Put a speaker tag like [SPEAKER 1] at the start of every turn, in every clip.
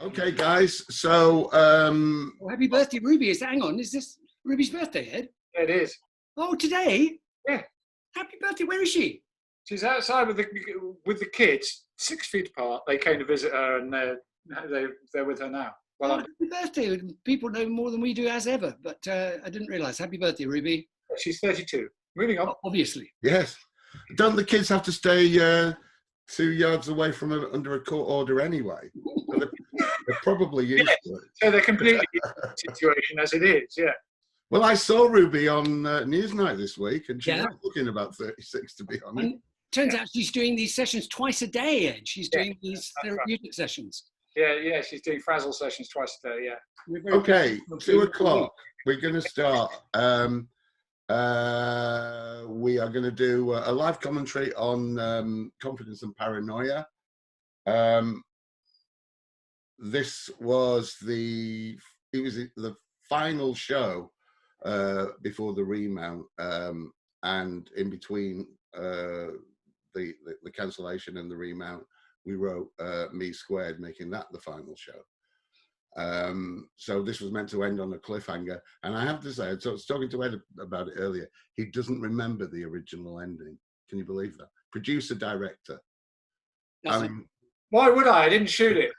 [SPEAKER 1] Okay, guys. So,
[SPEAKER 2] happy birthday, Ruby! Hang on, is this Ruby's birthday, Ed?
[SPEAKER 3] Yeah, it is.
[SPEAKER 2] Oh, today?
[SPEAKER 3] Yeah.
[SPEAKER 2] Happy birthday! Where is she?
[SPEAKER 3] She's outside with the kids, 6 feet apart. They came to visit her, and they're with her now. Well,
[SPEAKER 2] Happy birthday! People know more than we do, as ever. But I didn't realise. Happy birthday, Ruby!
[SPEAKER 3] she's 32. Moving on.
[SPEAKER 2] Obviously.
[SPEAKER 1] yes. Don't the kids have to stay 2 yards away from under a court order anyway? So they're probably used to it.
[SPEAKER 3] So they're completely used to the situation as it is. Yeah.
[SPEAKER 1] Well, I saw Ruby on Newsnight this week, and she was looking about 36, to be honest.
[SPEAKER 2] And turns out she's doing these sessions twice a day, Ed. She's doing these therapeutic sessions.
[SPEAKER 3] Yeah. She's doing frazzle sessions twice a day. Yeah.
[SPEAKER 1] Okay, 2 o'clock. We're going to start. We are going to do a live commentary on confidence and paranoia. This was the final show before the remount, and in between the cancellation and the remount, we wrote Me Squared, making that the final show. So this was meant to end on a cliffhanger, and I have to say, I was talking to Ed about it earlier, he doesn't remember the original ending. Can you believe that? Producer, director.
[SPEAKER 3] Why would I? I didn't shoot it.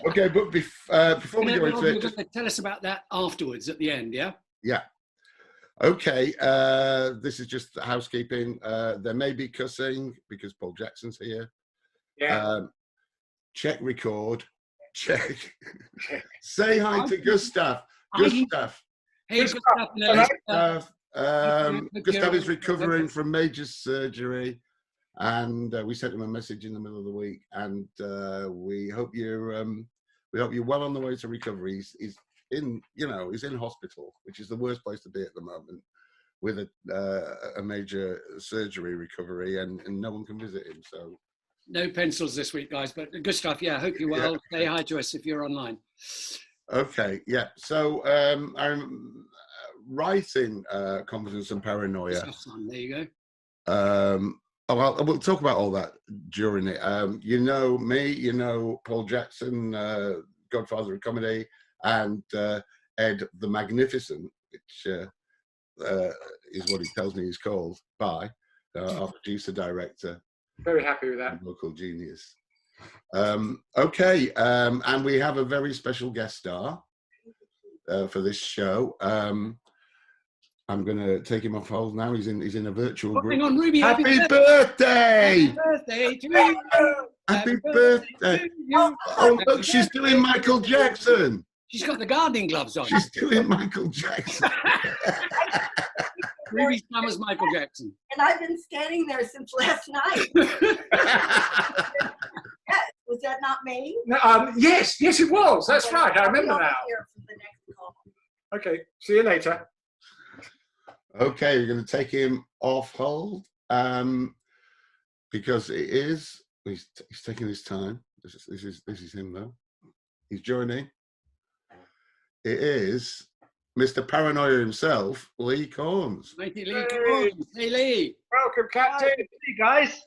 [SPEAKER 1] Okay, but before we go into it,
[SPEAKER 2] just tell us about that afterwards at the end, yeah?
[SPEAKER 1] Yeah. Okay, this is just housekeeping. There may be cussing because Paul Jackson's here.
[SPEAKER 3] Yeah.
[SPEAKER 1] Check record. Check. Say hi to Gustav. Gustav.
[SPEAKER 2] Hey, Gustav.
[SPEAKER 1] Gustav is recovering from major surgery, and we sent him a message in the middle of the week, and we hope you're well on the way to recovery. He's in hospital, which is the worst place to be at the moment, with a major surgery recovery, and no one can visit him. So
[SPEAKER 2] no pencils this week, guys. But good stuff. Yeah, hope you're well. Say hi to us if you're online.
[SPEAKER 1] Okay, yeah. So I'm writing Confidence and Paranoia.
[SPEAKER 2] There you go.
[SPEAKER 1] We'll talk about all that during it. You know me, you know Paul Jackson, Godfather of Comedy, and Ed the Magnificent, which is what he tells me he's called by our producer director.
[SPEAKER 3] Very happy with that.
[SPEAKER 1] Local genius. Okay, and we have a very special guest star for this show. I'm going to take him off hold now. He's in a virtual group.
[SPEAKER 2] Hang on, Ruby.
[SPEAKER 1] Happy birthday!
[SPEAKER 2] Happy birthday to you!
[SPEAKER 1] Happy birthday! Oh, look, she's doing Michael Jackson.
[SPEAKER 2] She's got the gardening gloves on.
[SPEAKER 1] She's doing Michael Jackson.
[SPEAKER 2] Ruby's mum is Michael Jackson.
[SPEAKER 4] And I've been standing there since last night. Yes, was that not me?
[SPEAKER 3] No, yes, it was. That's right. I remember now.
[SPEAKER 4] Here for the next call.
[SPEAKER 3] Okay, see you later.
[SPEAKER 1] Okay, you're going to take him off hold because he's taking his time. This is him though. He's joining. It is Mr. Paranoia himself, Lee Corns.
[SPEAKER 2] Mighty Lee Corns. Hey, Lee.
[SPEAKER 3] Welcome, Captain.
[SPEAKER 5] Hey, guys.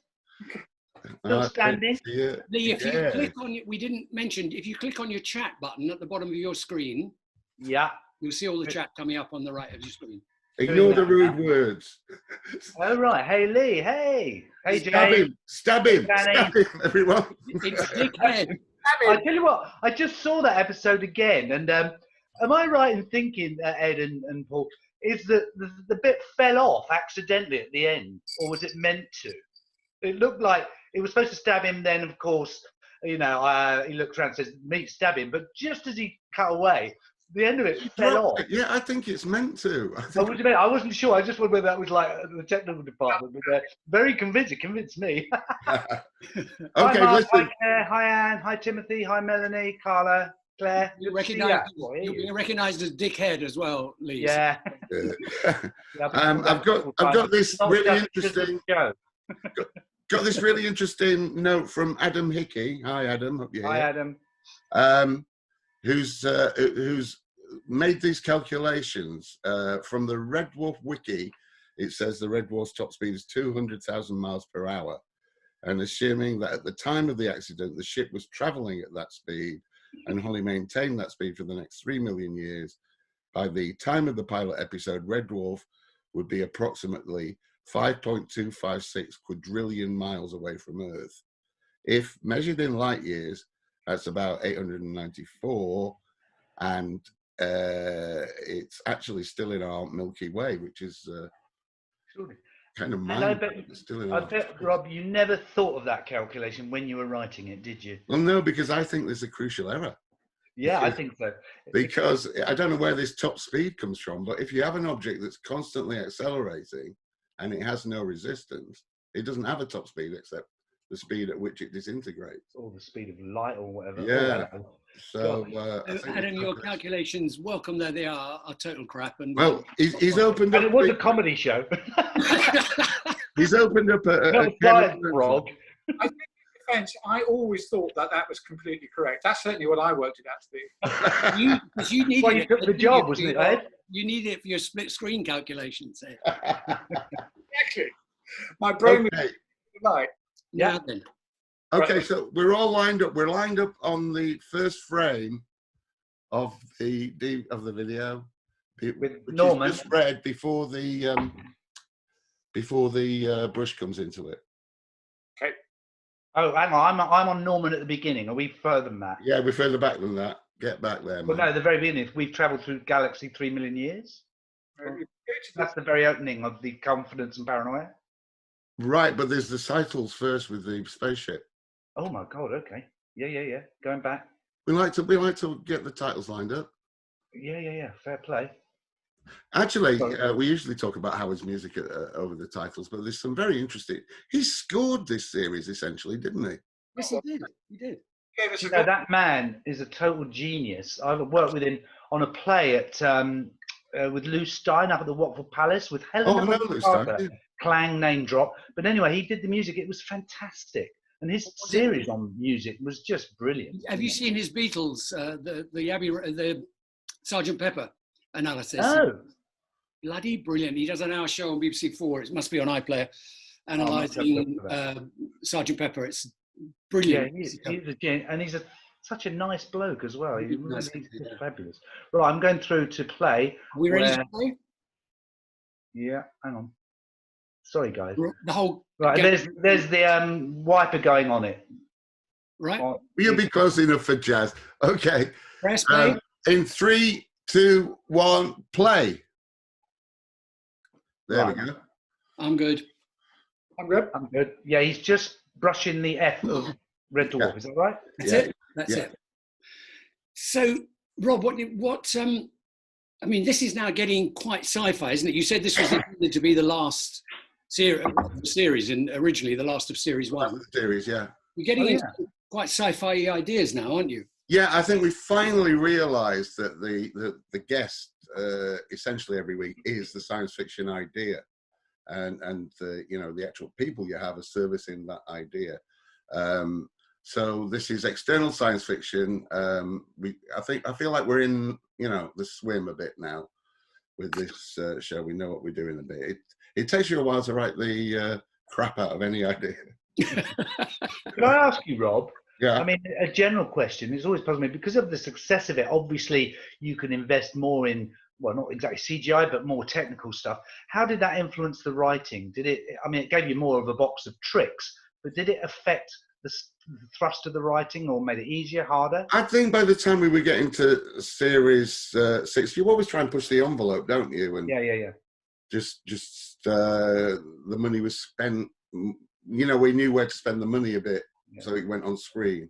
[SPEAKER 5] Still standing.
[SPEAKER 2] Lee, if you click on it, we didn't mention, if you click on your chat button at the bottom of your screen,
[SPEAKER 5] yeah,
[SPEAKER 2] you'll see all the chat coming up on the right of your screen.
[SPEAKER 1] Ignore the rude words.
[SPEAKER 5] Oh, right. Hey, Lee. Hey,
[SPEAKER 1] Jay. Stab him, everyone.
[SPEAKER 2] It's dickhead.
[SPEAKER 5] I tell you what, I just saw that episode again, and am I right in thinking, Ed and Paul, is that the bit fell off accidentally at the end, or was it meant to? It looked like it was supposed to stab him. Then, of course, he looks around and says, "Me, stab him." But just as he cut away, the end of it fell off.
[SPEAKER 1] Yeah, I think it's meant to.
[SPEAKER 5] I wasn't sure. I just wondered whether that was like the technical department. But very convinced. It convinced me.
[SPEAKER 1] Okay,
[SPEAKER 5] hi, Mark,
[SPEAKER 1] listen.
[SPEAKER 5] Hi, Claire. Hi, Anne. Hi, Timothy. Hi, Melanie. Carla. Claire.
[SPEAKER 2] You're being recognised as dickhead as well, Lee.
[SPEAKER 5] Yeah.
[SPEAKER 1] I've got this really interesting. Got this really interesting note from Adam Hickey. Hi, Adam. Hope you're here.
[SPEAKER 5] Hi, Adam.
[SPEAKER 1] Who's made these calculations from the Red Dwarf wiki. It says the Red Dwarf's top speed is 200,000 miles per hour. and assuming that at the time of the accident, the ship was traveling at that speed and only maintained that speed for the next 3 million years, by the time of the pilot episode, Red Dwarf would be approximately 5.256 quadrillion miles away from Earth. If measured in light years, that's about 894, and it's actually still in our Milky Way, which is kind of mind.
[SPEAKER 5] I bet, Rob, you never thought of that calculation when you were writing it, did you?
[SPEAKER 1] Well, no, because I think there's a crucial error.
[SPEAKER 5] Yeah, I think so.
[SPEAKER 1] Because I don't know where this top speed comes from, but if you have an object that's constantly accelerating and it has no resistance, it doesn't have a top speed except the speed at which it disintegrates.
[SPEAKER 5] Or the speed of light or whatever.
[SPEAKER 1] Yeah.
[SPEAKER 5] Oh,
[SPEAKER 1] so
[SPEAKER 2] Adam, your calculations, welcome though they are total crap. And
[SPEAKER 1] well, he's opened up.
[SPEAKER 5] And it was a comedy show.
[SPEAKER 1] He's opened up a
[SPEAKER 5] Rob.
[SPEAKER 3] I think in defense, I always thought that was completely correct. That's certainly what I worked it out to be.
[SPEAKER 2] you needed
[SPEAKER 5] well, you took the job, wasn't it, Ed?
[SPEAKER 2] You needed it for your split screen calculations, Ed.
[SPEAKER 3] Exactly. My brain was right.
[SPEAKER 2] Yeah. Then.
[SPEAKER 1] Okay, so we're all lined up. We're lined up on the first frame of the video,
[SPEAKER 5] with
[SPEAKER 1] which
[SPEAKER 5] Norman.
[SPEAKER 1] is just read before the brush comes into it.
[SPEAKER 3] Okay.
[SPEAKER 5] Oh, hang on. I'm on Norman at the beginning. Are we further than that?
[SPEAKER 1] Yeah, we're further back than that. Get back there, man.
[SPEAKER 5] Well, no, the very beginning. We've travelled through the galaxy 3 million years. That's the very opening of the Confidence and Paranoia.
[SPEAKER 1] Right, but there's the titles first with the spaceship.
[SPEAKER 5] Oh my God! Okay. Yeah. Going back.
[SPEAKER 1] We like to get the titles lined up.
[SPEAKER 5] Yeah. Fair play.
[SPEAKER 1] Actually, we usually talk about Howard's music over the titles, but there's some very interesting. He scored this series essentially, didn't he?
[SPEAKER 2] Yes, he did. He did.
[SPEAKER 5] You know, that man is a total genius. I've worked with him on a play at with Lou Stein up at the Watford Palace with Helen
[SPEAKER 1] Lou Stein.
[SPEAKER 5] Clang name drop. But anyway, he did the music. It was fantastic. And his series on music was just brilliant.
[SPEAKER 2] Have you seen his Beatles, the Sgt. Pepper analysis?
[SPEAKER 5] Oh.
[SPEAKER 2] Bloody brilliant. He does an hour show on BBC 4. It must be on iPlayer, analysing Sgt. Pepper. It's brilliant.
[SPEAKER 5] Yeah, he's such a nice bloke as well. He's fabulous. Right, I'm going through to play.
[SPEAKER 2] Are we ready to play?
[SPEAKER 5] Yeah, hang on. Sorry, guys.
[SPEAKER 2] The whole
[SPEAKER 5] right. There's the wiper going on it.
[SPEAKER 2] Right.
[SPEAKER 1] You'll be close enough for jazz. Okay.
[SPEAKER 2] Press play.
[SPEAKER 1] In 3, 2, 1, play. There we go.
[SPEAKER 2] I'm good.
[SPEAKER 3] I'm good.
[SPEAKER 5] I'm good. Yeah, he's just brushing the F of Red Dwarf. Yeah. Is that right?
[SPEAKER 2] That's it. That's it. So, Rob, what? I mean, this is now getting quite sci-fi, isn't it? You said this was intended to be the last series, and originally the last of series 1.
[SPEAKER 1] Series, yeah.
[SPEAKER 2] You're getting into quite sci-fi ideas now, aren't you?
[SPEAKER 1] Yeah, I think we finally realised that the guest essentially every week is the science fiction idea, and the actual people you have are servicing that idea. So this is external science fiction. I feel like we're in the swim a bit now with this show. We know what we're doing a bit. It takes you a while to write the crap out of any idea.
[SPEAKER 5] Could I ask you, Rob?
[SPEAKER 1] Yeah.
[SPEAKER 5] I mean, a general question. It's always puzzled me because of the success of it. Obviously, you can invest more in, well, not exactly CGI, but more technical stuff. How did that influence the writing? Did it? I mean, it gave you more of a box of tricks, but did it affect the thrust of the writing, or made it easier, harder?
[SPEAKER 1] I think by the time we were getting to series 6, you always try and push the envelope, don't you? And
[SPEAKER 5] yeah.
[SPEAKER 1] Just the money was spent. We knew where to spend the money a bit, so it went on screen.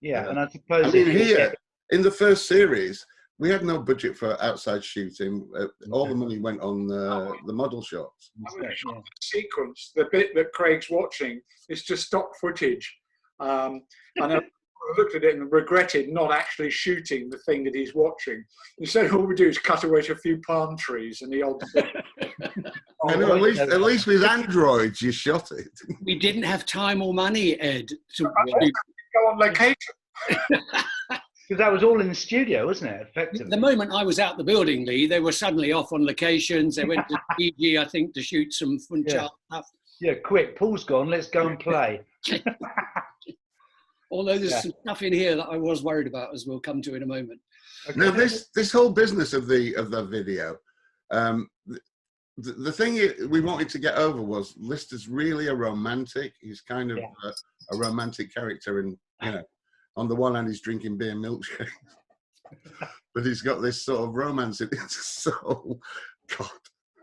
[SPEAKER 5] Yeah, and I suppose.
[SPEAKER 1] I mean, here in the first series, we had no budget for outside shooting. All the money went on the model shots.
[SPEAKER 3] The sequence, the bit that Craig's watching, is just stock footage. And I looked at it and regretted not actually shooting the thing that he's watching. Instead, all we do is cut away to a few palm trees and the odd.
[SPEAKER 1] I know, at least with androids, you shot it.
[SPEAKER 2] We didn't have time or money, Ed, to
[SPEAKER 3] go on location.
[SPEAKER 5] Because that was all in the studio, wasn't it? Effectively.
[SPEAKER 2] The moment I was out the building, Lee, they were suddenly off on locations. They went to PG, I think, to shoot some fun stuff.
[SPEAKER 5] Yeah, quick, Paul's gone. Let's go and play.
[SPEAKER 2] Although there's
[SPEAKER 5] Yeah.
[SPEAKER 2] some stuff in here that I was worried about, as we'll come to in a moment.
[SPEAKER 5] Okay.
[SPEAKER 1] Now, this whole business of the video, the thing we wanted to get over was Lister's really a romantic. He's kind of a romantic character, and on the one hand he's drinking beer milkshake, but he's got this sort of romance in his soul. God.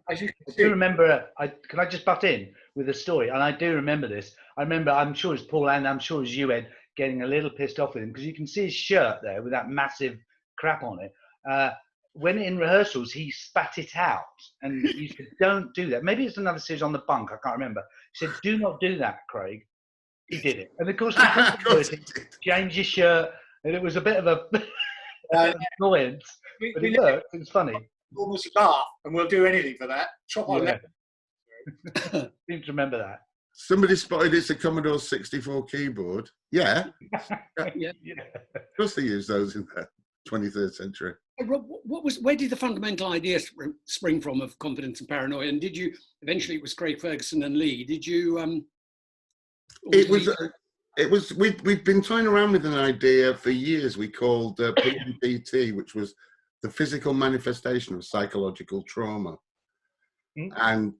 [SPEAKER 3] As you
[SPEAKER 5] I
[SPEAKER 3] can
[SPEAKER 5] do
[SPEAKER 3] see,
[SPEAKER 5] remember, can I just butt in with a story? And I do remember this. I remember, I'm sure it's Paul and I'm sure it's you, Ed, getting a little pissed off with him because you can see his shirt there with that massive crap on it. When in rehearsals, he spat it out and you said, don't do that. Maybe it's another series on the bunk, I can't remember. He said, do not do that, Craig. He did it. And of course, he changed his shirt and it was a bit of a annoyance, but it worked. It was funny.
[SPEAKER 3] almost laugh, and we'll do anything for that. Chop our leg.
[SPEAKER 5] Seem to remember that.
[SPEAKER 1] Somebody spotted it's a Commodore 64 keyboard. Yeah.
[SPEAKER 2] Yeah.
[SPEAKER 1] Of course they use those in the 23rd century.
[SPEAKER 2] Rob, where did the fundamental idea spring from of Confidence and Paranoia? And did you, eventually it was Craig Ferguson and Lee, did you...
[SPEAKER 1] We've been toying around with an idea for years we called PMPT, which was the physical manifestation of psychological trauma. And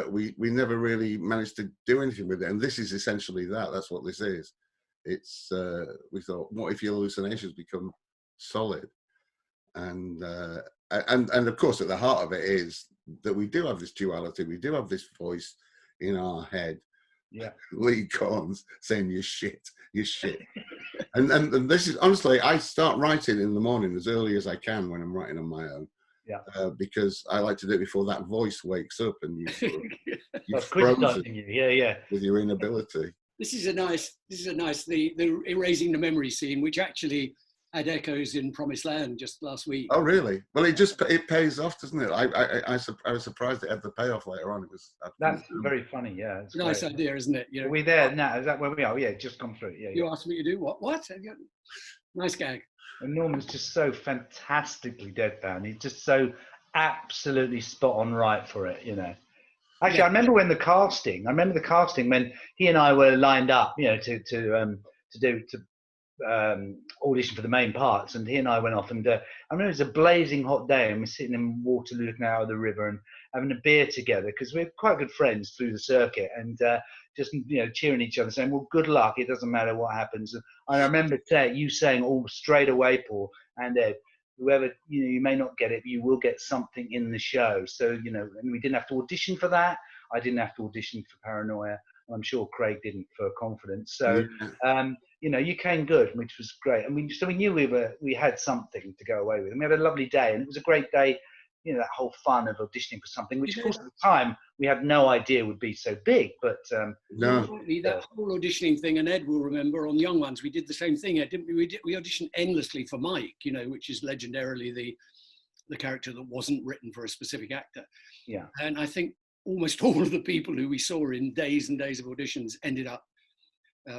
[SPEAKER 1] we never really managed to do anything with it. And this is essentially that. That's what this is. It's we thought, what if your hallucinations become solid? And of course, at the heart of it is that we do have this duality. We do have this voice in our head.
[SPEAKER 5] Yeah,
[SPEAKER 1] Lee Corns saying you're shit. and this is honestly, I start writing in the morning as early as I can when I'm writing on my own.
[SPEAKER 5] Yeah,
[SPEAKER 1] because I like to do it before that voice wakes up and you're
[SPEAKER 5] that's
[SPEAKER 1] frozen
[SPEAKER 5] yeah.
[SPEAKER 1] with your inability.
[SPEAKER 2] This is a nice, the erasing the memory scene, which actually had echoes in Promised Land just last week.
[SPEAKER 1] Oh, really? Well, it pays off, doesn't it? I was surprised it had the payoff later on. It was
[SPEAKER 5] that's very funny. Yeah, it's
[SPEAKER 2] nice
[SPEAKER 5] great.
[SPEAKER 2] idea, isn't it?
[SPEAKER 5] Are we there now? Is that where we are? Yeah, just come through. Yeah,
[SPEAKER 2] You asked me to do what? Nice gag.
[SPEAKER 5] And Norman's just so fantastically deadpan. He's just so absolutely spot on right for it, Actually, I remember the casting when he and I were lined up, to audition for the main parts, and he and I went off, and I remember it was a blazing hot day, and we're sitting in Waterloo looking out of the river and having a beer together because we're quite good friends through the circuit, and just cheering each other, saying, "Well, good luck. It doesn't matter what happens." And I remember you saying all straight away, Paul and Ed, whoever you may not get it, but you will get something in the show. So and we didn't have to audition for that. I didn't have to audition for Paranoia. I'm sure Craig didn't for Confidence. So, you came good, which was great. And we knew we had something to go away with. And we had a lovely day, and it was a great day. That whole fun of auditioning for something, which of course at the time we had no idea would be so big. But
[SPEAKER 1] no,
[SPEAKER 2] that whole auditioning thing, and Ed will remember on Young Ones, we did the same thing. Ed, didn't we? We auditioned endlessly for Mike, which is legendarily the character that wasn't written for a specific actor.
[SPEAKER 5] Yeah,
[SPEAKER 2] and I think almost all of the people who we saw in days and days of auditions ended up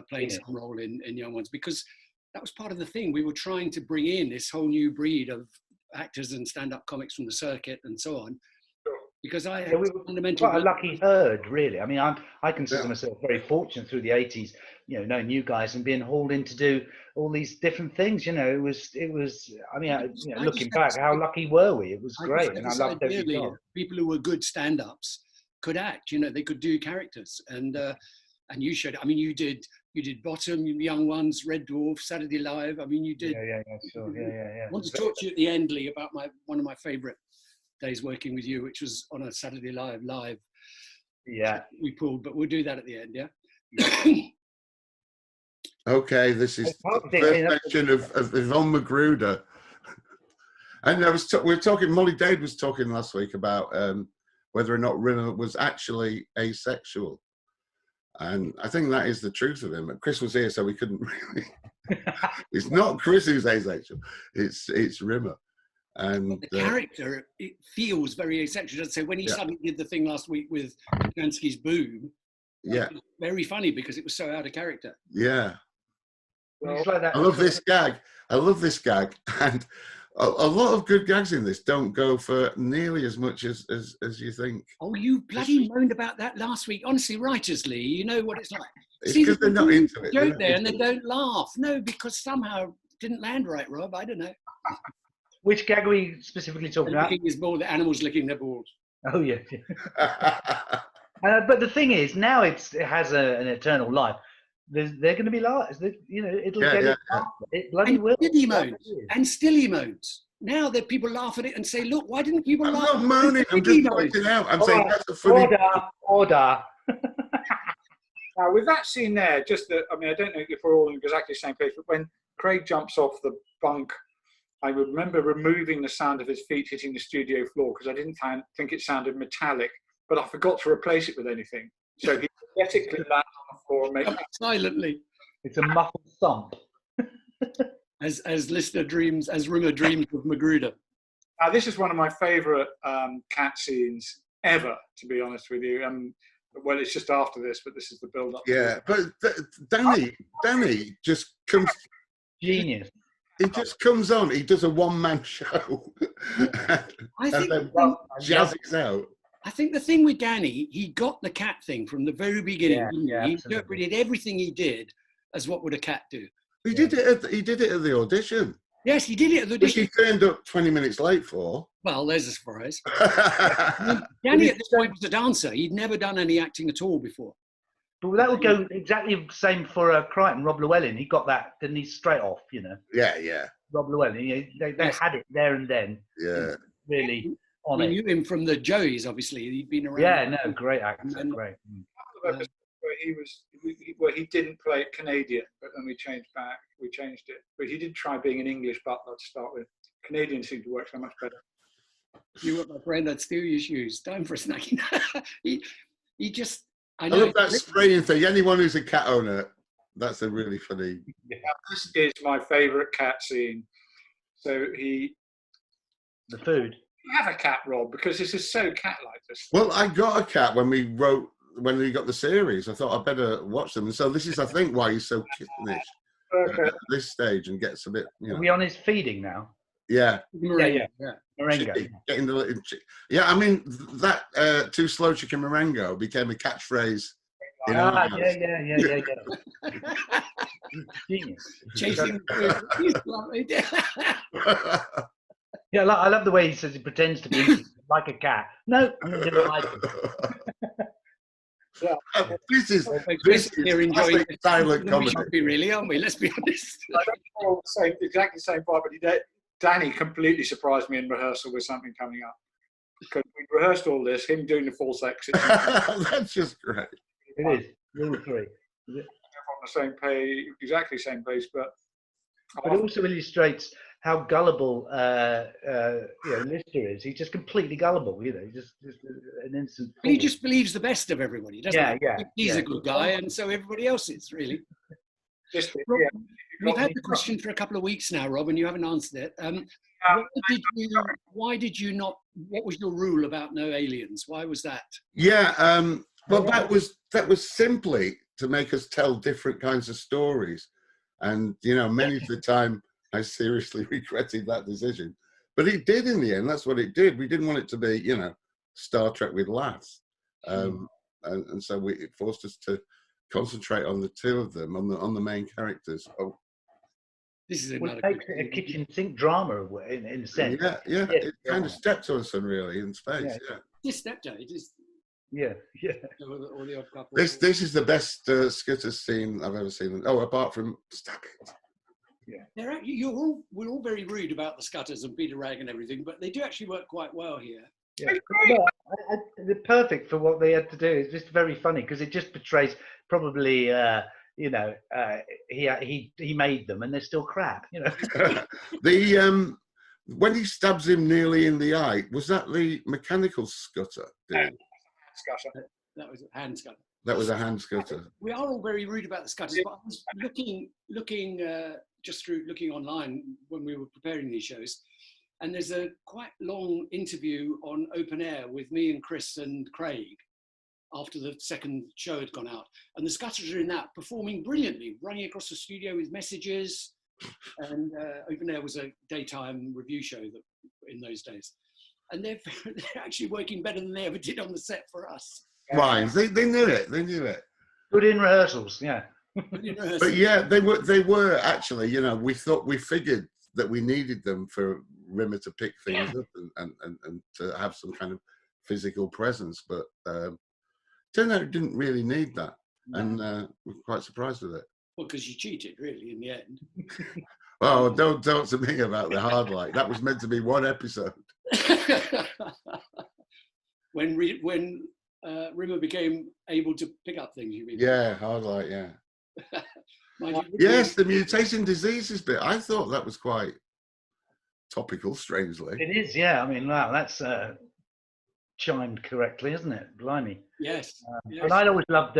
[SPEAKER 2] playing some role in Young Ones, because that was part of the thing. We were trying to bring in this whole new breed of actors and stand-up comics from the circuit and so on. Because I had
[SPEAKER 5] we were quite a lucky herd, really. I mean, I consider myself very fortunate through the 80s, knowing you guys and being hauled in to do all these different things. It was. I mean, looking back, how lucky were we? It was great, and I loved every job.
[SPEAKER 2] People who were good stand-ups could act. They could do characters, and you showed. I mean, you did Bottom, Young Ones, Red Dwarf, Saturday Live. I mean, you did.
[SPEAKER 5] Yeah, sure. Yeah.
[SPEAKER 2] I want to talk to you at the end, Lee, about one of my favourite days working with you, which was on a Saturday Live.
[SPEAKER 5] Yeah,
[SPEAKER 2] we pulled, but we'll do that at the end. Yeah.
[SPEAKER 1] Okay, this is the first mention of Yvonne Magruder, and we were talking. Molly Dade was talking last week about whether or not Rimmer was actually asexual. And I think that is the truth of him. Chris was here, so we couldn't really. It's not Chris who's asexual. It's Rimmer. And
[SPEAKER 2] the character, it feels very asexual. I'd say when he suddenly did the thing last week with Kansky's Boom.
[SPEAKER 1] Yeah.
[SPEAKER 2] Very funny because it was so out of character.
[SPEAKER 1] Yeah.
[SPEAKER 5] Well, like that.
[SPEAKER 1] I love this gag. And a lot of good gags in this don't go for nearly as much as you think.
[SPEAKER 2] Oh, you bloody moaned about that last week. Honestly, righteously, you know what it's like.
[SPEAKER 1] It's
[SPEAKER 2] See,
[SPEAKER 1] because they're not into it.
[SPEAKER 2] Joke there, and they don't laugh. No, because somehow it didn't land right, Rob. I don't know.
[SPEAKER 5] Which gag are we specifically talking about?
[SPEAKER 2] Licking his ball, the animals licking their balls.
[SPEAKER 5] Oh yeah. But the thing is, now it has an eternal life. They're going to be laughs. You know, it'll get it. It bloody
[SPEAKER 2] and
[SPEAKER 5] will.
[SPEAKER 2] Still he moans. And still he moans. Now that people laugh at it and say, "Look, why didn't people
[SPEAKER 1] I'm
[SPEAKER 2] laugh?"
[SPEAKER 1] not moaning. I'm just pointing out. I'm saying that's a funny.
[SPEAKER 5] Order.
[SPEAKER 3] Now, with that scene there, I mean, I don't know if we're all in exactly the same place, but when Craig jumps off the bunk, I remember removing the sound of his feet hitting the studio floor because I didn't think it sounded metallic, but I forgot to replace it with anything. So he pathetically lands on the floor and makes
[SPEAKER 2] silently.
[SPEAKER 5] It's a muffled thump.
[SPEAKER 2] As listener dreams, as Rimmer dreams of Magruder.
[SPEAKER 3] Now, this is one of my favourite cat scenes ever, to be honest with you. Well, it's just after this, but this is the build-up.
[SPEAKER 1] Yeah, but Danny just comes.
[SPEAKER 5] Genius.
[SPEAKER 1] He just comes on. He does a one-man show,
[SPEAKER 2] I think
[SPEAKER 1] and then jazzes out.
[SPEAKER 2] I think the thing with Danny, he got the cat thing from the very beginning.
[SPEAKER 5] Yeah,
[SPEAKER 2] he
[SPEAKER 5] absolutely.
[SPEAKER 2] interpreted everything he did as what would a cat do.
[SPEAKER 1] He did it at the audition.
[SPEAKER 2] Yes, he did it at the
[SPEAKER 1] Which
[SPEAKER 2] audition.
[SPEAKER 1] he turned up 20 minutes late for.
[SPEAKER 2] Well, there's a surprise. Danny at this point was a dancer. He'd never done any acting at all before.
[SPEAKER 5] But that would go exactly the same for Crichton, Rob Llewellyn. He got that, didn't he, straight off, you know?
[SPEAKER 1] Yeah.
[SPEAKER 5] Rob Llewellyn, they had it there and then.
[SPEAKER 1] Yeah.
[SPEAKER 5] Really on
[SPEAKER 2] We
[SPEAKER 5] it.
[SPEAKER 2] knew him from the Joeys, obviously. He'd been around.
[SPEAKER 5] Yeah, no, great actor, great.
[SPEAKER 3] Where he didn't play it Canadian, but then we changed it. But he did try being an English butler to start with. Canadian seemed to work so much better.
[SPEAKER 2] You were my friend, I'd steal your shoes. Time for a snack. he just, I
[SPEAKER 1] love that spraying thing. Anyone who's a cat owner, that's a really funny.
[SPEAKER 3] Yeah, this is my favourite cat scene. So the
[SPEAKER 5] food.
[SPEAKER 3] You have a cat, Rob, because this is so cat-like.
[SPEAKER 1] Well, I got a cat when we got the series. I thought I'd better watch them. And so this is, I think, why he's so kittenish at this stage and gets a bit. You know.
[SPEAKER 5] Are we on his feeding now?
[SPEAKER 1] Yeah.
[SPEAKER 5] Yeah. Marengo.
[SPEAKER 1] I mean, that too slow chicken Marengo became a catchphrase.
[SPEAKER 5] Yeah. Genius.
[SPEAKER 2] Chasing.
[SPEAKER 5] Yeah, I love the way he says he pretends to be like a cat. No, I'm going to like it.
[SPEAKER 3] Yeah.
[SPEAKER 1] This is
[SPEAKER 2] enjoying
[SPEAKER 1] silent comedy.
[SPEAKER 2] We really, aren't we? Let's be honest.
[SPEAKER 3] I don't know exactly the same part, but Danny completely surprised me in rehearsal with something coming up. Because we rehearsed all this, him doing the false exit.
[SPEAKER 1] That's just great.
[SPEAKER 5] It is. Rule 3.
[SPEAKER 3] On the same page, exactly same page, but
[SPEAKER 5] it also illustrates how gullible Lister is. He's just completely gullible, you know. Just an instant.
[SPEAKER 2] He just believes the best of everybody, doesn't he?
[SPEAKER 5] Yeah.
[SPEAKER 2] He's a good guy, and so everybody else is really. We've had the question for a couple of weeks now, Rob, and you haven't answered it. Why did you not? What was your rule about no aliens? Why was that?
[SPEAKER 1] Yeah, well, that was simply to make us tell different kinds of stories, and many of the time I seriously regretted that decision, but it did in the end. That's what it did. We didn't want it to be, Star Trek with laughs, and so it forced us to concentrate on the two of them, on the main characters. Oh.
[SPEAKER 2] This is
[SPEAKER 5] a kitchen sink drama in a sense.
[SPEAKER 1] Yeah. It kind of stepped on us, really, in space. Yeah.
[SPEAKER 2] Just stepped on it.
[SPEAKER 5] Yeah.
[SPEAKER 2] Or the odd couple.
[SPEAKER 1] This is the best Scudder scene I've ever seen. Oh, apart from Stop It.
[SPEAKER 2] Yeah. We're all very rude about the Scutters and Peter Ragg and everything, but they do actually work quite well here.
[SPEAKER 5] Yeah. They're perfect for what they had to do. It's just very funny because it just portrays probably he made them and they're still crap.
[SPEAKER 1] When he stabs him nearly in the eye, was that the mechanical scutter?
[SPEAKER 3] That
[SPEAKER 2] was a hand scutter.
[SPEAKER 1] That was a hand scutter.
[SPEAKER 2] We are all very rude about the scutters, but I was looking online when we were preparing these shows, and there's a quite long interview on Open Air with me and Chris and Craig after the second show had gone out, and the Scutters are in that performing brilliantly, running across the studio with messages, and Open Air was a daytime review show that in those days, and they're actually working better than they ever did on the set for us.
[SPEAKER 1] Why? They knew it. They knew it.
[SPEAKER 5] Good in rehearsals, yeah.
[SPEAKER 1] But yeah, they were actually. You know, we figured that we needed them for Rimmer to pick things up and to have some kind of physical presence, but turned out it didn't really need that, and we're quite surprised with it.
[SPEAKER 2] Well, because you cheated, really, in the end.
[SPEAKER 1] Oh, don't talk to me about the hard light. That was meant to be one episode.
[SPEAKER 2] when Rimmer became able to pick up things, you mean?
[SPEAKER 1] Yeah, hard light, yeah.
[SPEAKER 2] Mind you,
[SPEAKER 1] Yes, the mutation diseases bit. I thought that was quite topical, strangely.
[SPEAKER 5] It is, yeah. I mean, wow, that's chimed correctly, isn't it? Blimey.
[SPEAKER 2] yes. Yes.
[SPEAKER 5] And I always loved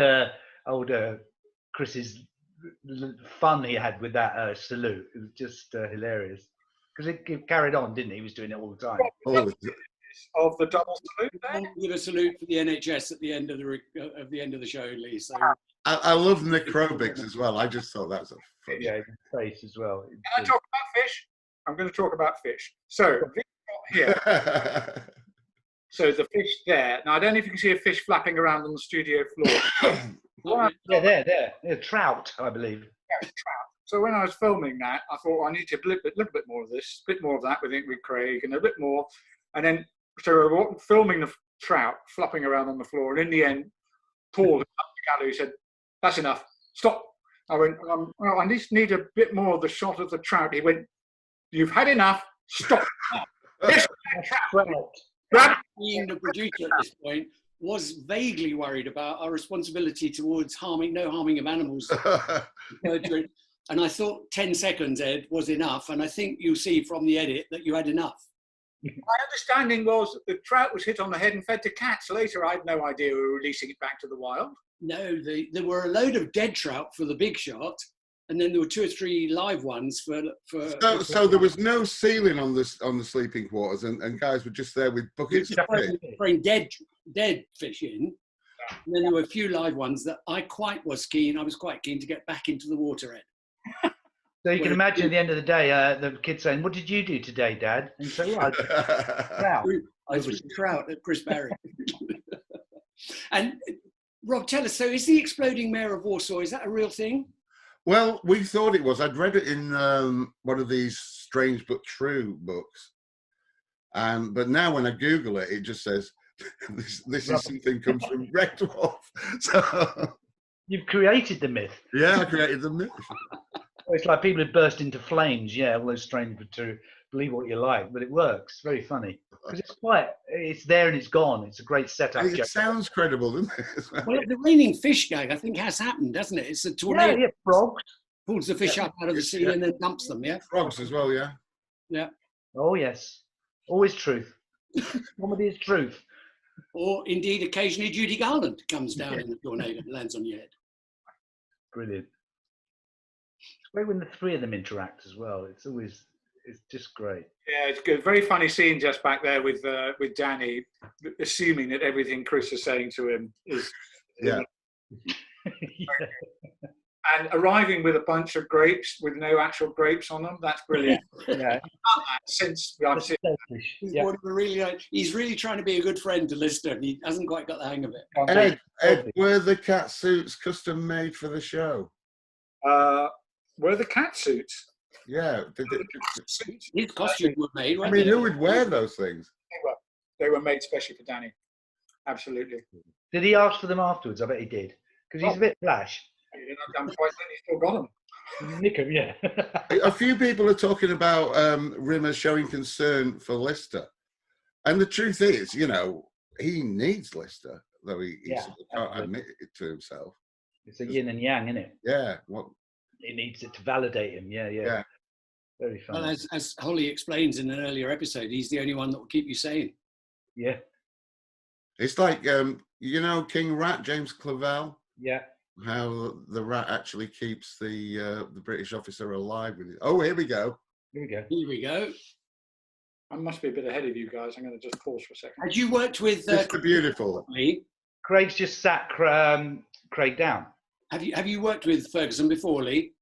[SPEAKER 5] older Chris's fun he had with that salute. It was just hilarious. Because it carried on, didn't he? He was doing it all the time.
[SPEAKER 1] Oh,
[SPEAKER 3] Of the double salute there.
[SPEAKER 2] Give a salute for the NHS at the end of the show, Lee. So
[SPEAKER 1] I love necrobics as well. I just thought that was a funny.
[SPEAKER 5] Yeah, his face as well.
[SPEAKER 3] Can I talk about fish? I'm going to talk about fish. So this shot here. So the fish there. Now I don't know if you can see a fish flapping around on the studio floor.
[SPEAKER 5] Yeah, there. Yeah, trout, I believe.
[SPEAKER 3] Yeah, it's trout. So when I was filming that, I thought I need to look a bit more of this, a bit more of that with Craig, and a bit more. And then so we're filming the trout flopping around on the floor, and in the end, Paul up the gallery said, "That's enough. Stop." I went, "Well, I just need a bit more of the shot of the trout." He went, "You've had enough. Stop." This trout.
[SPEAKER 2] being the producer at this point, was vaguely worried about our responsibility towards no harming of animals. And I thought 10 seconds, Ed, was enough. And I think you'll see from the edit that you had enough.
[SPEAKER 3] My understanding was that the trout was hit on the head and fed to cats. Later, I had no idea we were releasing it back to the wild.
[SPEAKER 2] No, there were a load of dead trout for the big shot. And then there were 2 or 3 live ones for.
[SPEAKER 1] So there was no ceiling on the sleeping quarters, and guys were just there with buckets of fish.
[SPEAKER 2] Bring dead fish in, and then there were a few live ones that I was quite keen to get back into the water, Ed.
[SPEAKER 5] So you can imagine at the end of the day, the kid saying, "What did you do today, Dad?" And so, "Well,
[SPEAKER 2] I was trout at Chris Barry." And Rob, tell us. So, is the exploding mayor of Warsaw? Is that a real thing?
[SPEAKER 1] Well, we thought it was. I'd read it in one of these strange but true books, but now when I Google it, it just says this is something comes from Red Dwarf. So
[SPEAKER 5] you've created the myth.
[SPEAKER 1] Yeah, I created the myth.
[SPEAKER 5] It's like people who burst into flames. Yeah, all those strange but true. Believe what you like, but it works. Very funny because it's there and it's gone. It's a great setup.
[SPEAKER 1] It sounds credible, doesn't it?
[SPEAKER 2] Well, the raining fish gag, I think, has happened, doesn't it? It's a tornado.
[SPEAKER 5] Yeah, frogs.
[SPEAKER 2] Pulls the fish up out of the sea and then dumps them, yeah?
[SPEAKER 1] Frogs as well, yeah.
[SPEAKER 2] Yeah.
[SPEAKER 5] Oh, yes. Always truth. Comedy is truth.
[SPEAKER 2] Or indeed, occasionally Judy Garland comes down in the tornado and lands on your head.
[SPEAKER 5] Brilliant. It's great when the 3 of them interact as well. It's just great.
[SPEAKER 3] Yeah, it's good. Very funny scene just back there with Danny, assuming that everything Chris is saying to him is.
[SPEAKER 1] Yeah.
[SPEAKER 3] And arriving with a bunch of grapes with no actual grapes on them. That's brilliant.
[SPEAKER 5] Yeah.
[SPEAKER 3] Since I've seen
[SPEAKER 2] He's really trying to be a good friend to Lister. He hasn't quite got the hang of it.
[SPEAKER 1] Ed, were the cat suits custom made for the show?
[SPEAKER 3] Were the cat suits?
[SPEAKER 1] Yeah.
[SPEAKER 2] His costumes were made.
[SPEAKER 1] I mean, who would wear those things?
[SPEAKER 3] They were made specially for Danny. Absolutely.
[SPEAKER 5] Did he ask for them afterwards? I bet he did. Because he's a bit flash.
[SPEAKER 3] I'm quite certain he still got them.
[SPEAKER 5] Nick him, yeah.
[SPEAKER 1] A few people are talking about Rimmer showing concern for Lister. And the truth is, he needs Lister, though he sort of can't admit it to himself.
[SPEAKER 5] It's a yin and yang, isn't it?
[SPEAKER 1] Yeah.
[SPEAKER 5] He needs it to validate him. Yeah. Very funny.
[SPEAKER 2] Well, as Holly explains in an earlier episode, he's the only one that will keep you sane.
[SPEAKER 5] Yeah.
[SPEAKER 1] It's like, King Rat, James Clavell.
[SPEAKER 5] Yeah.
[SPEAKER 1] How the rat actually keeps the British officer alive with it. Oh, here we go.
[SPEAKER 2] Here we go.
[SPEAKER 3] I must be a bit ahead of you guys. I'm going to just pause for a second.
[SPEAKER 2] Had you worked with
[SPEAKER 1] Mr. Beautiful?
[SPEAKER 5] Craig's just sat Craig down.
[SPEAKER 2] Have you worked with Ferguson before, Lee?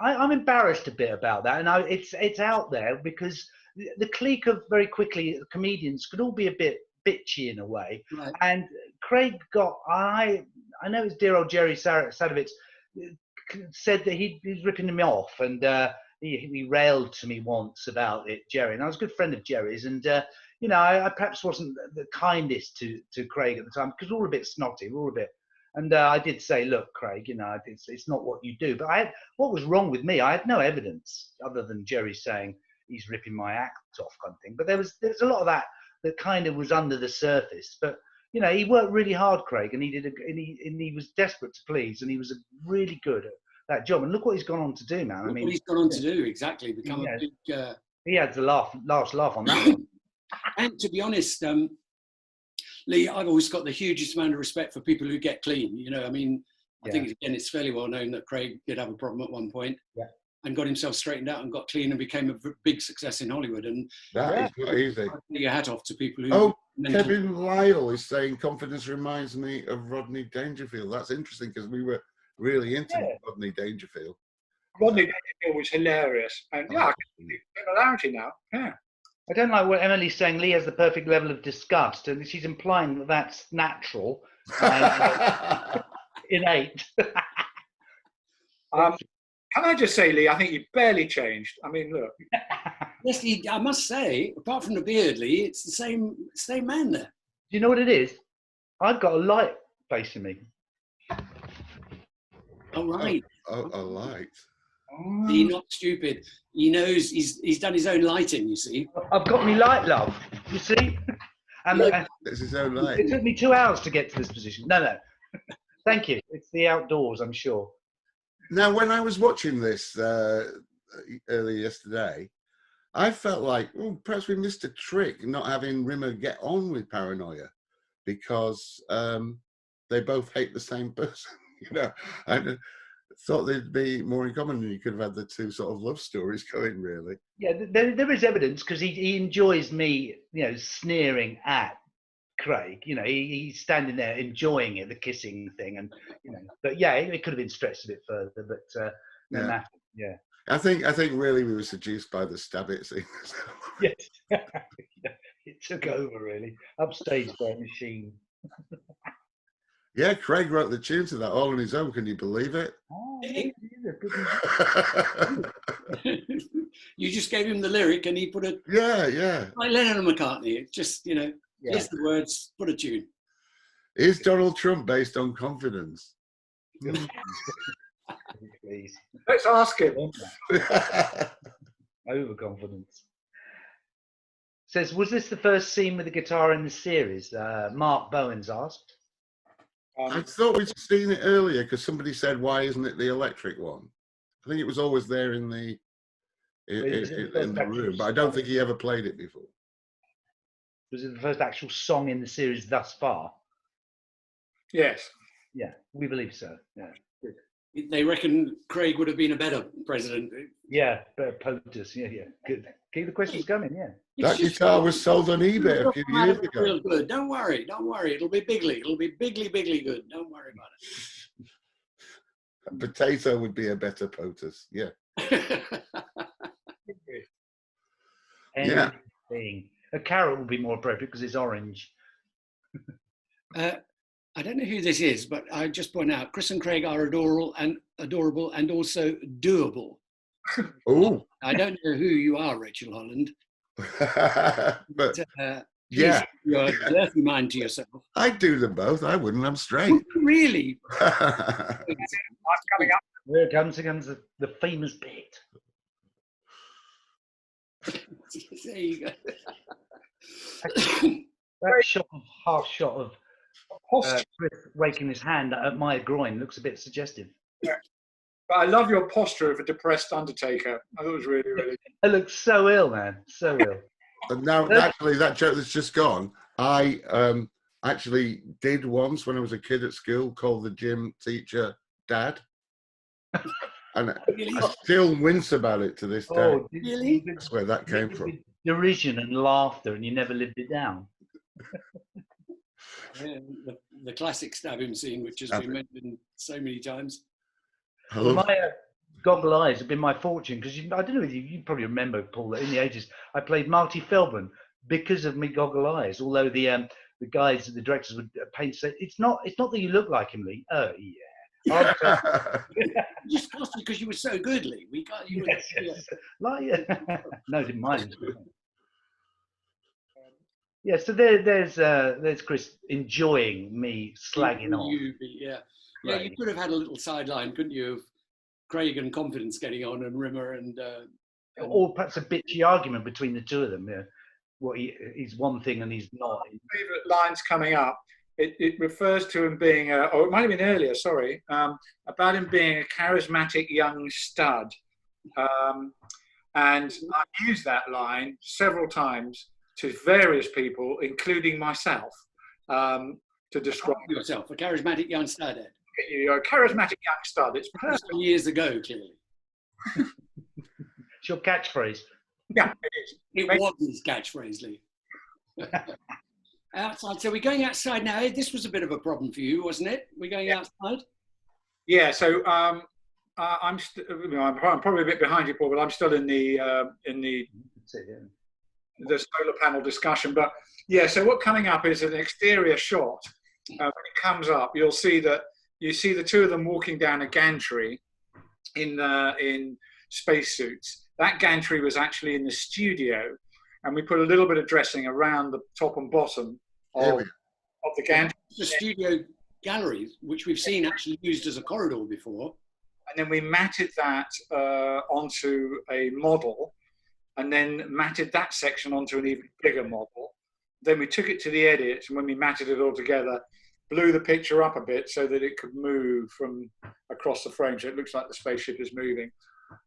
[SPEAKER 5] I'm embarrassed a bit about that, and it's out there because the clique of very quickly comedians could all be a bit bitchy in a way,
[SPEAKER 2] Right.
[SPEAKER 5] and Craig got I know it was dear old Jerry Sadowitz said that he's ripping him off, and he railed to me once about it, Jerry, and I was a good friend of Jerry's, and I perhaps wasn't the kindest to Craig at the time because we're all a bit snotty, we're all a bit. And I did say, look, Craig, it's not what you do. But what was wrong with me? I had no evidence other than Jerry saying he's ripping my act off, kind of thing. But there's a lot of that kind of was under the surface. But he worked really hard, Craig, and he was desperate to please, and he was really good at that job. And look what he's gone on to do, man.
[SPEAKER 2] Look what he's gone on to do, exactly. Become a big.
[SPEAKER 5] He had the last laugh on that one.
[SPEAKER 2] And to be honest, Lee, I've always got the hugest amount of respect for people who get clean. I think, again, it's fairly well known that Craig did have a problem at one point and got himself straightened out and got clean and became a big success in Hollywood. And
[SPEAKER 1] that is not easy.
[SPEAKER 2] I take your hat off to people who...
[SPEAKER 1] Oh, Kevin Lyle is saying confidence reminds me of Rodney Dangerfield. That's interesting because we were really into Rodney Dangerfield.
[SPEAKER 3] Rodney Dangerfield was hilarious. And I can see similarity now. Yeah.
[SPEAKER 5] I don't like what Emily's saying. Lee has the perfect level of disgust, and she's implying that that's natural, innate.
[SPEAKER 3] Can I just say, Lee, I think you barely changed. I mean, look.
[SPEAKER 2] Yes, I must say, apart from the beard, Lee, it's the same man there.
[SPEAKER 5] Do you know what it is? I've got a light facing me.
[SPEAKER 2] All right.
[SPEAKER 1] A light.
[SPEAKER 2] He's not stupid. He knows he's done his own lighting, you see.
[SPEAKER 5] I've got me light, love. You see? And
[SPEAKER 1] It's his own light.
[SPEAKER 5] it took me 2 hours to get to this position. No. Thank you. It's the outdoors, I'm sure.
[SPEAKER 1] Now, when I was watching this earlier yesterday, I felt like, perhaps we missed a trick not having Rimmer get on with Paranoia because they both hate the same person. I thought they'd be more in common, and you could have had the two sort of love stories going, really.
[SPEAKER 5] Yeah, there is evidence because he enjoys me, sneering at Craig. He's standing there enjoying it, the kissing thing, and But yeah, it could have been stretched a bit further, but no matter. Yeah.
[SPEAKER 1] I think really we were seduced by the stab it scene.
[SPEAKER 5] Yes. It took over really, upstaged by a machine.
[SPEAKER 1] Yeah, Craig wrote the tune to that all on his own. Can you believe it?
[SPEAKER 5] Oh,
[SPEAKER 2] You just gave him the lyric and he put a...
[SPEAKER 1] Yeah.
[SPEAKER 2] Like Lennon and McCartney. It's just, here's the words, put a tune.
[SPEAKER 1] Is Donald Trump based on confidence?
[SPEAKER 5] Please.
[SPEAKER 3] Let's ask him.
[SPEAKER 5] Overconfidence. Says, was this the first scene with the guitar in the series? Mark Bowen's asked.
[SPEAKER 1] I thought we'd seen it earlier because somebody said, "Why isn't it the electric one?" I think it was always there in the room, but I don't think he ever played it before.
[SPEAKER 5] Was it the first actual song in the series thus far?
[SPEAKER 3] Yes.
[SPEAKER 5] Yeah, we believe so. Yeah. Good.
[SPEAKER 2] They reckon Craig would have been a better president.
[SPEAKER 5] Yeah, better POTUS. Yeah. Good. Keep the questions coming. Yeah.
[SPEAKER 1] That guitar was sold on eBay a few years ago.
[SPEAKER 2] Real good. Don't worry. It'll be bigly. It'll be bigly good. Don't worry about it.
[SPEAKER 1] A potato would be a better POTUS. Yeah.
[SPEAKER 5] Anything. A carrot would be more appropriate because it's orange.
[SPEAKER 2] I don't know who this is, but I just point out Chris and Craig are adorable and also doable.
[SPEAKER 1] Oh.
[SPEAKER 2] I don't know who you are, Rachel Holland.
[SPEAKER 1] But
[SPEAKER 2] yeah, you're a dirty mind to yourself.
[SPEAKER 1] I do them both. I wouldn't. I'm straight.
[SPEAKER 2] Really?
[SPEAKER 3] Coming up.
[SPEAKER 5] Here comes the famous bit.
[SPEAKER 2] There you go.
[SPEAKER 5] That half shot of Chris waking his hand at my groin looks a bit suggestive.
[SPEAKER 3] Yeah. But I love your posture of a depressed Undertaker. I thought it was really, really...
[SPEAKER 5] It looks so ill, man. So ill.
[SPEAKER 1] And now, actually, that joke that's just gone, I actually did once when I was a kid at school, call the gym teacher Dad. And I still wince about it to this day.
[SPEAKER 5] Oh,
[SPEAKER 2] really?
[SPEAKER 1] That's where that came from.
[SPEAKER 5] Derision and laughter, and you never lived it down.
[SPEAKER 2] the classic stabbing scene, which has been mentioned so many times.
[SPEAKER 5] Well, my goggle eyes have been my fortune because I don't know if you probably remember, Paul, that in the 80s I played Marty Feldman because of my goggle eyes. Although the guys, the directors would paint say it's not that you look like him, Lee. Oh yeah.
[SPEAKER 2] Just because you were so good, Lee. We got you.
[SPEAKER 5] Yes, yes. Like, no, didn't mind. Yeah, so there's Chris enjoying me slagging off.
[SPEAKER 2] Yeah,
[SPEAKER 5] Right.
[SPEAKER 2] you could have had a little sideline, couldn't you, of Craig and Confidence getting on, and Rimmer and
[SPEAKER 5] or perhaps a bitchy argument between the two of them. Yeah, what he's one thing and he's not.
[SPEAKER 3] Favourite lines coming up. It refers to him being, or it might have been earlier. Sorry, about him being a charismatic young stud, and I've used that line several times to various people, including myself, to describe
[SPEAKER 2] yourself, a charismatic young stud. Ed.
[SPEAKER 3] You're a charismatic young stud. It's personal.
[SPEAKER 2] Years ago, clearly.
[SPEAKER 5] It's your catchphrase.
[SPEAKER 3] Yeah, it is.
[SPEAKER 2] It was his catchphrase, Lee. Outside. So we're going outside now. Ed, this was a bit of a problem for you, wasn't it? We're going outside.
[SPEAKER 3] Yeah. So I'm probably a bit behind you, Paul, but I'm still in the solar panel discussion. But yeah, so what's coming up is an exterior shot. When it comes up, you'll see that you see the two of them walking down a gantry in spacesuits. That gantry was actually in the studio, and we put a little bit of dressing around the top and bottom of the gantry.
[SPEAKER 2] The studio gallery, which we've seen actually used as a corridor before.
[SPEAKER 3] And then we matted that onto a model, and then matted that section onto an even bigger model. Then we took it to the edit, and when we matted it all together, blew the picture up a bit so that it could move from across the frame, so it looks like the spaceship is moving.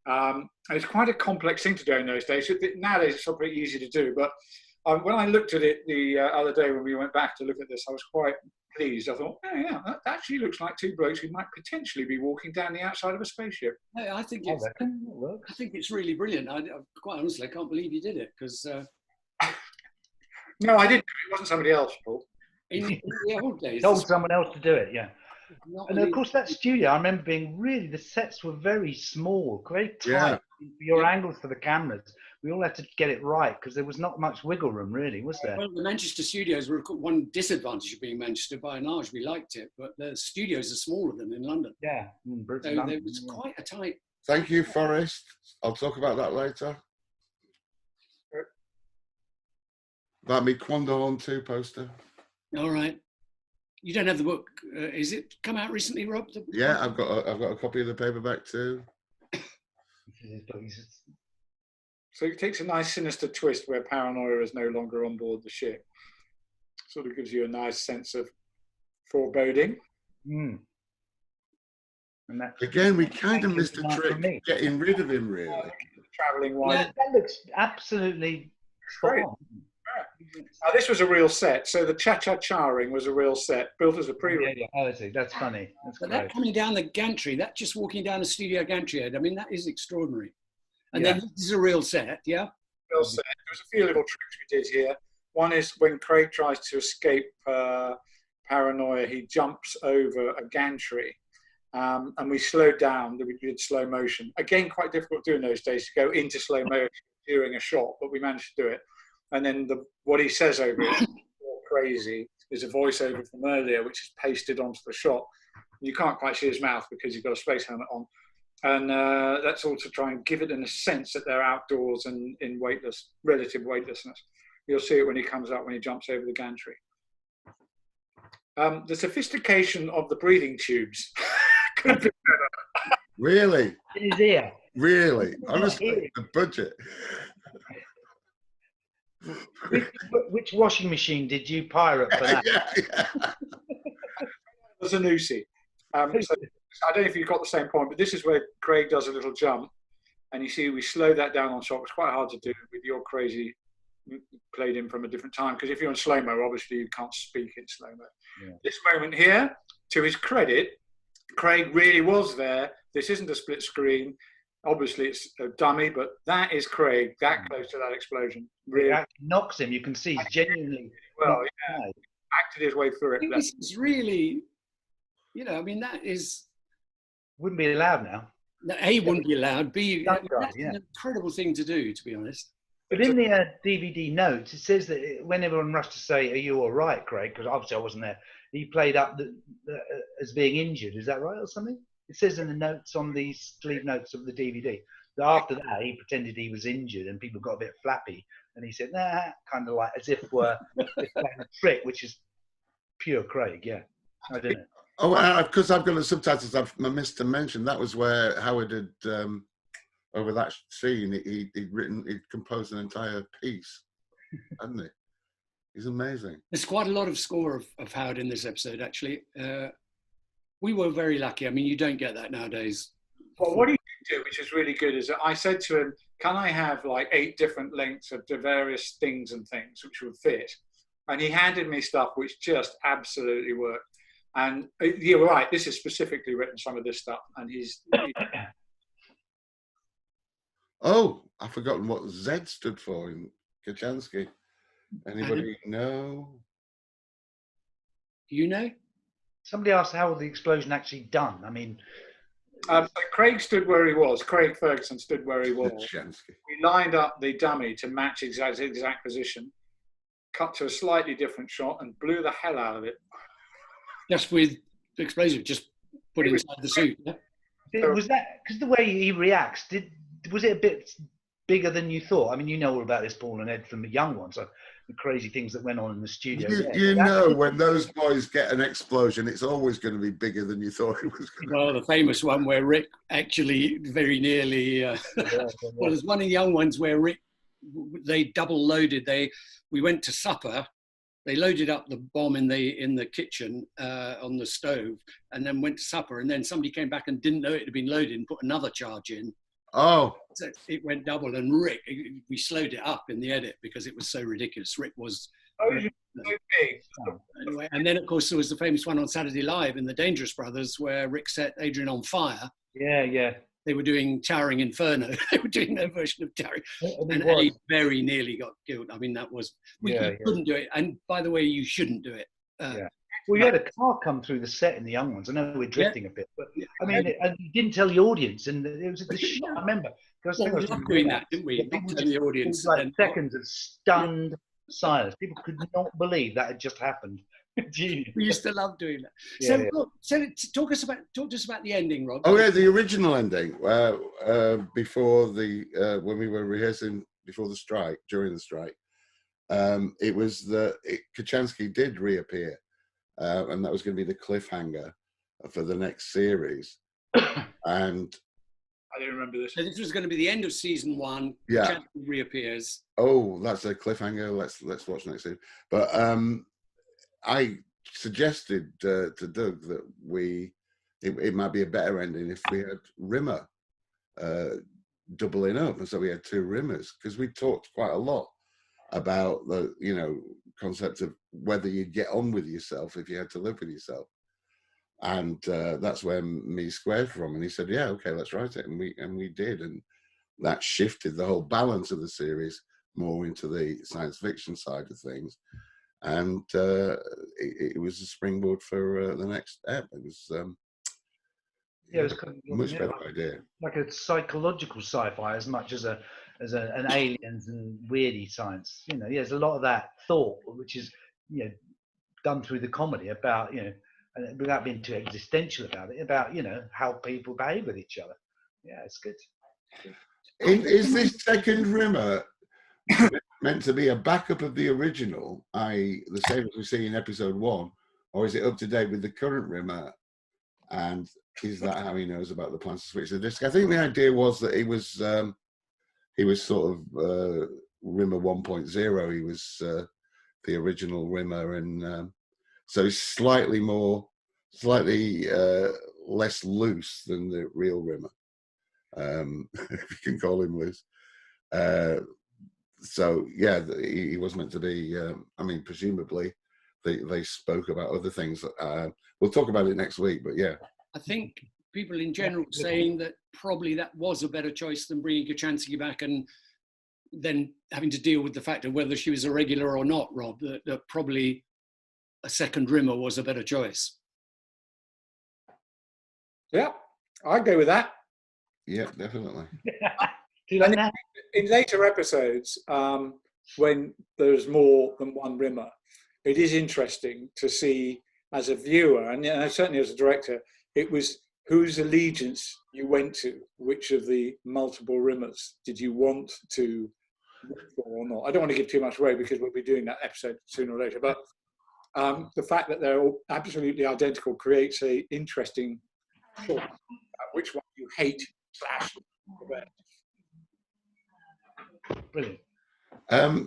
[SPEAKER 3] And it's quite a complex thing to do in those days. Nowadays, it's not pretty easy to do, but when I looked at it the other day when we went back to look at this, I was quite pleased. I thought, oh yeah, that actually looks like two blokes who might potentially be walking down the outside of a spaceship.
[SPEAKER 2] I think it's really brilliant. Quite honestly, I can't believe you did it because.
[SPEAKER 3] No, I didn't. It wasn't somebody else, Paul.
[SPEAKER 2] In the old days,
[SPEAKER 5] told someone else to do it. Yeah. And of course, that studio, I remember being really, the sets were very small, very tight. For your angles for the cameras, we all had to get it right because there was not much wiggle room, really, was there?
[SPEAKER 2] Well, the Manchester studios were one disadvantage of being Manchester. By and large, we liked it, but the studios are smaller than in London.
[SPEAKER 5] Yeah,
[SPEAKER 2] so there was quite a tight.
[SPEAKER 1] Thank you, Forrest. I'll talk about that later. About me Quando on 2 poster.
[SPEAKER 2] All right. You don't have the book. Is it come out recently, Rob?
[SPEAKER 1] Yeah, I've got a copy of the paperback too.
[SPEAKER 3] So it takes a nice sinister twist where Paranoia is no longer on board the ship. Sort of gives you a nice sense of foreboding.
[SPEAKER 5] Mm.
[SPEAKER 1] And again, we kind of missed a trick getting rid of him, really.
[SPEAKER 3] Traveling wine.
[SPEAKER 5] Yeah, that looks absolutely spot on.
[SPEAKER 3] Now, this was a real set. So the cha-cha-cha-ring was a real set, built as a pre-record.
[SPEAKER 5] Oh, that's funny.
[SPEAKER 2] But that coming down the gantry, that just walking down a studio gantry, Ed, I mean, that is extraordinary. And then this is a real set, yeah?
[SPEAKER 3] Real set. There was a few little tricks we did here. One is when Craig tries to escape Paranoia, he jumps over a gantry. And we slowed down, we did slow motion. Again, quite difficult to do in those days, to go into slow motion during a shot, but we managed to do it. And then what he says over it, more crazy, is a voiceover from earlier, which is pasted onto the shot. You can't quite see his mouth because he's got a space helmet on. And that's all to try and give it in a sense that they're outdoors and in relative weightlessness. You'll see it when he comes up, when he jumps over the gantry. The sophistication of the breathing tubes could be better.
[SPEAKER 1] Really?
[SPEAKER 5] In his ear.
[SPEAKER 1] Really? Honestly, the budget.
[SPEAKER 5] Which washing machine did you pirate for that?
[SPEAKER 3] There's a Nusi. So I don't know if you got the same point, but this is where Craig does a little jump, and you see we slow that down on shot. It's quite hard to do with your crazy played in from a different time, because if you're in slow-mo, obviously you can't speak in slow-mo. Yeah. This moment here, to his credit, Craig really was there. This isn't a split screen. Obviously, it's a dummy, but that is Craig, that close to that explosion. Really
[SPEAKER 5] it knocks him. You can see he's genuinely.
[SPEAKER 3] Well, yeah. acted his way through it.
[SPEAKER 2] This is really, I mean, that is.
[SPEAKER 5] Wouldn't be allowed now.
[SPEAKER 2] A, wouldn't be allowed. B,
[SPEAKER 5] That's
[SPEAKER 2] that's an incredible thing to do, to be honest.
[SPEAKER 5] But in the DVD notes, it says that when everyone rushed to say, "Are you all right, Craig?" Because obviously I wasn't there. He played up as being injured. Is that right or something? It says in the notes on the sleeve notes of the DVD that after that he pretended he was injured and people got a bit flappy, and he said, "Nah," kind of like as if we're playing a trick, which is pure Craig. Yeah, I don't know.
[SPEAKER 1] Oh, because I've got the subtitles, I missed to mention that was where Howard had. Over that scene, he'd composed an entire piece, hadn't he? He's amazing.
[SPEAKER 2] There's quite a lot of score of Howard in this episode, actually. We were very lucky. I mean, you don't get that nowadays.
[SPEAKER 3] Well, what he did do, which is really good, is that I said to him, "Can I have like 8 different lengths of the various things and things which would fit?" And he handed me stuff which just absolutely worked. And you're right, this is specifically written, some of this stuff, and he's
[SPEAKER 1] Oh, I've forgotten what Z stood for in Kachansky. Anybody know?
[SPEAKER 2] You know?
[SPEAKER 5] Somebody asked how was the explosion actually done. I mean,
[SPEAKER 3] so Craig stood where he was. Craig Ferguson stood where he was.
[SPEAKER 1] Kachansky.
[SPEAKER 3] We lined up the dummy to match exact position, cut to a slightly different shot, and blew the hell out of it.
[SPEAKER 2] Just with the explosive, just put it inside the suit. Yeah?
[SPEAKER 5] was that because the way he reacts? Was it a bit bigger than you thought? I mean, you know all about this, Paul and Ed, from the young ones, so the crazy things that went on in the studio.
[SPEAKER 1] You know, when those boys get an explosion, it's always going to be bigger than you thought it was going to be.
[SPEAKER 2] Well, the famous one where Rick actually very nearly... Well, there's one of the young ones where Rick, they double loaded. We went to supper. They loaded up the bomb in the kitchen on the stove and then went to supper. And then somebody came back and didn't know it had been loaded and put another charge in.
[SPEAKER 1] Oh.
[SPEAKER 2] So it went double. And Rick, we slowed it up in the edit because it was so ridiculous. Rick was...
[SPEAKER 3] so big.
[SPEAKER 2] Anyway, and then, of course, there was the famous one on Saturday Live in the Dangerous Brothers where Rick set Adrian on fire.
[SPEAKER 5] Yeah.
[SPEAKER 2] They were doing Towering Inferno. They were doing their version of Towering. And Abe very nearly got killed. I mean, that was... We couldn't do it. And by the way, you shouldn't do it.
[SPEAKER 5] Well, you had a car come through the set in the young ones. I know we're drifting a bit, but I mean, and you didn't tell the audience, and it was a shot. I remember.
[SPEAKER 2] Well, we loved doing that, didn't we? Not telling the audience.
[SPEAKER 5] Like seconds of stunned silence. People could not believe that had just happened. Genius.
[SPEAKER 2] We used to love doing that. So talk to us about the ending, Rob.
[SPEAKER 1] Oh yeah, the original ending. Before when we were rehearsing before the strike, during the strike, it was Kachansky did reappear. And that was going to be the cliffhanger for the next series. And
[SPEAKER 3] I don't remember this.
[SPEAKER 2] So this was going to be the end of season 1.
[SPEAKER 1] Yeah.
[SPEAKER 2] Kachansky reappears.
[SPEAKER 1] Oh, that's a cliffhanger. Let's watch next season. But I suggested to Doug that it might be a better ending if we had Rimmer doubling up, and so we had 2 Rimmers because we talked quite a lot about the concept of whether you'd get on with yourself if you had to live with yourself, and that's where me squared from. And he said, "Yeah, okay, let's write it," and we did, and that shifted the whole balance of the series more into the science fiction side of things, and it was a springboard for the next ep. It was
[SPEAKER 5] it was kind of,
[SPEAKER 1] much better idea,
[SPEAKER 5] like a psychological sci-fi as much as an aliens and weirdy science. There's a lot of that thought which is done through the comedy about and without being too existential about it, about how people behave with each other. Yeah, it's good.
[SPEAKER 1] Is this second Rimmer meant to be a backup of the original, i.e. the same as we see in episode 1, or is it up to date with the current Rimmer? And is that how he knows about the plans to switch the disc? I think the idea was that he was sort of Rimmer 1.0. He was the original Rimmer, and so he's slightly less loose than the real Rimmer, if you can call him loose. So yeah, he was meant to be. I mean, presumably they spoke about other things. We'll talk about it next week, but yeah.
[SPEAKER 2] I think people in general saying that probably that was a better choice than bringing Kachansky back and then having to deal with the fact of whether she was a regular or not, Rob. That probably a second Rimmer was a better choice.
[SPEAKER 3] Yeah, I'd go with that.
[SPEAKER 1] Yeah, definitely.
[SPEAKER 5] Do you like
[SPEAKER 3] And
[SPEAKER 5] that?
[SPEAKER 3] in later episodes, when there's more than one Rimmer, it is interesting to see as a viewer, and certainly as a director, it was whose allegiance you went to, which of the multiple Rimmers did you want to look for or not. I don't want to give too much away because we'll be doing that episode sooner or later, but the fact that they're all absolutely identical creates a interesting choice about which one you hate / regret.
[SPEAKER 5] Brilliant.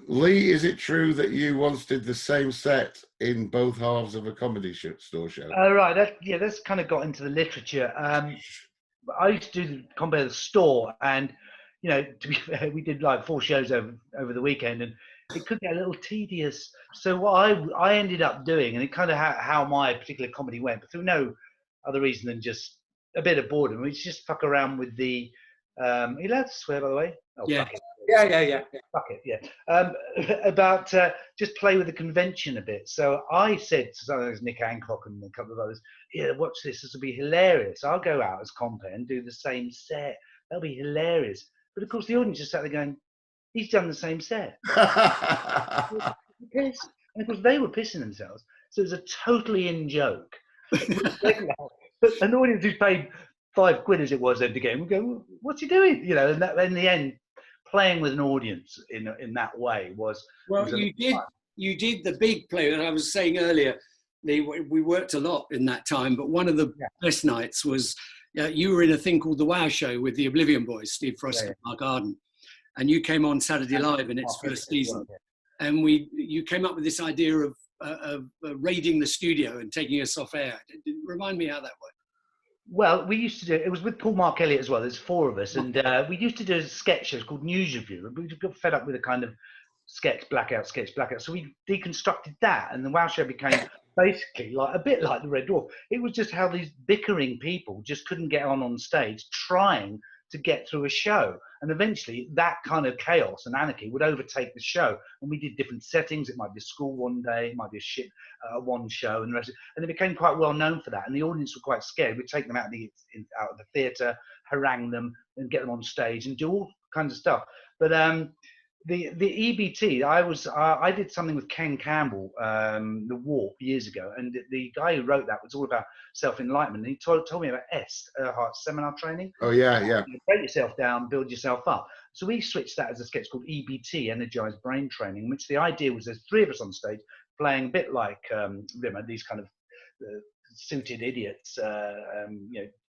[SPEAKER 1] Lee, is it true that you once did the same set in both halves of a comedy store show?
[SPEAKER 5] Oh, right. That's kind of got into the literature. I used to do compare the store, and to be fair, we did like 4 shows over the weekend, and it could get a little tedious. So what I ended up doing, and it kind of how my particular comedy went, but through no other reason than just a bit of boredom, we just fuck around with the. Are you allowed to swear, by the way? Oh,
[SPEAKER 2] Yeah.
[SPEAKER 5] fuck it.
[SPEAKER 3] Yeah.
[SPEAKER 5] Fuck it, yeah. About just play with the convention a bit. So I said to some of those Nick Hancock and a couple of others, yeah, watch this. This will be hilarious. I'll go out as compere and do the same set. That'll be hilarious. But of course, the audience just sat there going, he's done the same set. And of course, they were pissing themselves. So it was a totally in joke. But an audience who's paid £5 as it was then to get him would go, what's he doing? And that, in the end, playing with an audience in that way was.
[SPEAKER 2] Well,
[SPEAKER 5] was
[SPEAKER 2] you did the big play that I was saying earlier. We worked a lot in that time, but one of the best nights was you were in a thing called The Wow Show with the Oblivion Boys, Steve Frost and Mark Arden, and you came on Saturday Live in its first season, and you came up with this idea of raiding the studio and taking us off air. Remind me how that worked.
[SPEAKER 5] Well, we used to do it was with Paul Mark Elliott as well. There's 4 of us, and we used to do sketch shows called News Review. And we got fed up with a kind of sketch blackout. So we deconstructed that, and the Wow Show became basically like a bit like the Red Dwarf. It was just how these bickering people just couldn't get on stage, trying to get through a show, and eventually that kind of chaos and anarchy would overtake the show. And we did different settings. It might be a school one day, it might be a ship one show, and the rest. And it became quite well known for that. And the audience were quite scared. We'd take them out of the theatre, harangue them, and get them on stage and do all kinds of stuff. But the EBT, I did something with Ken Campbell, The Warp, years ago, and the guy who wrote that was all about self-enlightenment. And he told me about Earhart seminar training.
[SPEAKER 1] Oh yeah.
[SPEAKER 5] You break yourself down, build yourself up. So we switched that as a sketch called EBT, Energized Brain Training, which the idea was there's 3 of us on stage playing a bit like these kind of suited idiots,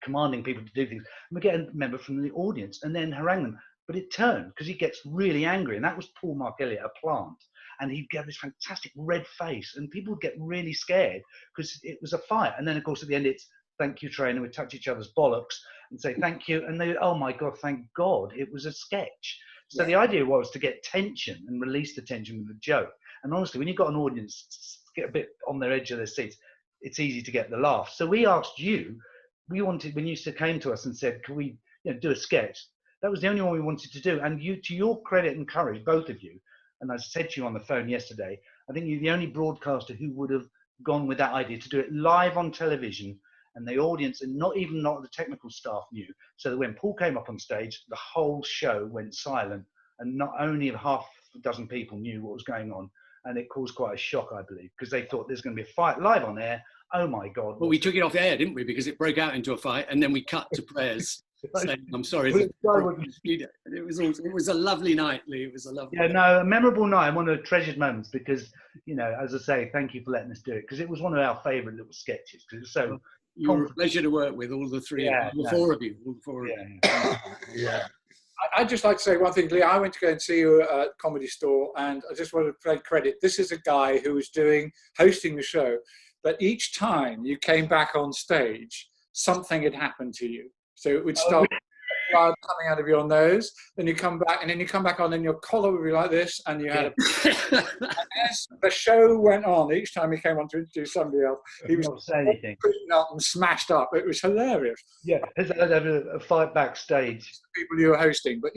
[SPEAKER 5] commanding people to do things. And we get a member from the audience and then harangue them. But it turned because he gets really angry, and that was Paul Mark Elliott, a plant, and he'd get this fantastic red face, and people would get really scared because it was a fight. And then, of course, at the end, it's thank you, trainer. We touch each other's bollocks and say thank you, and they, oh my God, thank God, it was a sketch. So the idea was to get tension and release the tension with a joke. And honestly, when you've got an audience get a bit on their edge of their seats, it's easy to get the laugh. So we asked you, when you came to us and said, can we do a sketch? That was the only one we wanted to do. And you, to your credit and courage, both of you, and I said to you on the phone yesterday, I think you're the only broadcaster who would have gone with that idea to do it live on television, and the audience, and not the technical staff knew. So that when Paul came up on stage, the whole show went silent, and not only half a dozen people knew what was going on, and it caused quite a shock, I believe, because they thought there's going to be a fight live on air. Oh my God.
[SPEAKER 2] Well, we took it off air, didn't we? Because it broke out into a fight, and then we cut to prayers. Saying, I'm sorry. It was a lovely night, Lee. It was a lovely night.
[SPEAKER 5] A memorable night, one of the treasured moments, because, as I say, thank you for letting us do it, because it was one of our favourite little sketches, because it was so...
[SPEAKER 2] You were a pleasure to work with, all the 4 of you.
[SPEAKER 1] Yeah.
[SPEAKER 3] I'd just like to say one thing, Lee. I went to go and see you at Comedy Store, and I just want to play credit. This is a guy who was hosting the show, but each time you came back on stage, something had happened to you. So it would start blood coming out of your nose, then you come back, and then you come back on, and your collar would be like this, and you had and as the show went on, each time he came on to introduce somebody else, he was
[SPEAKER 5] not saying anything,
[SPEAKER 3] up and smashed up. It was hilarious.
[SPEAKER 5] Yeah, I'd have a fight backstage.
[SPEAKER 3] People you were hosting, but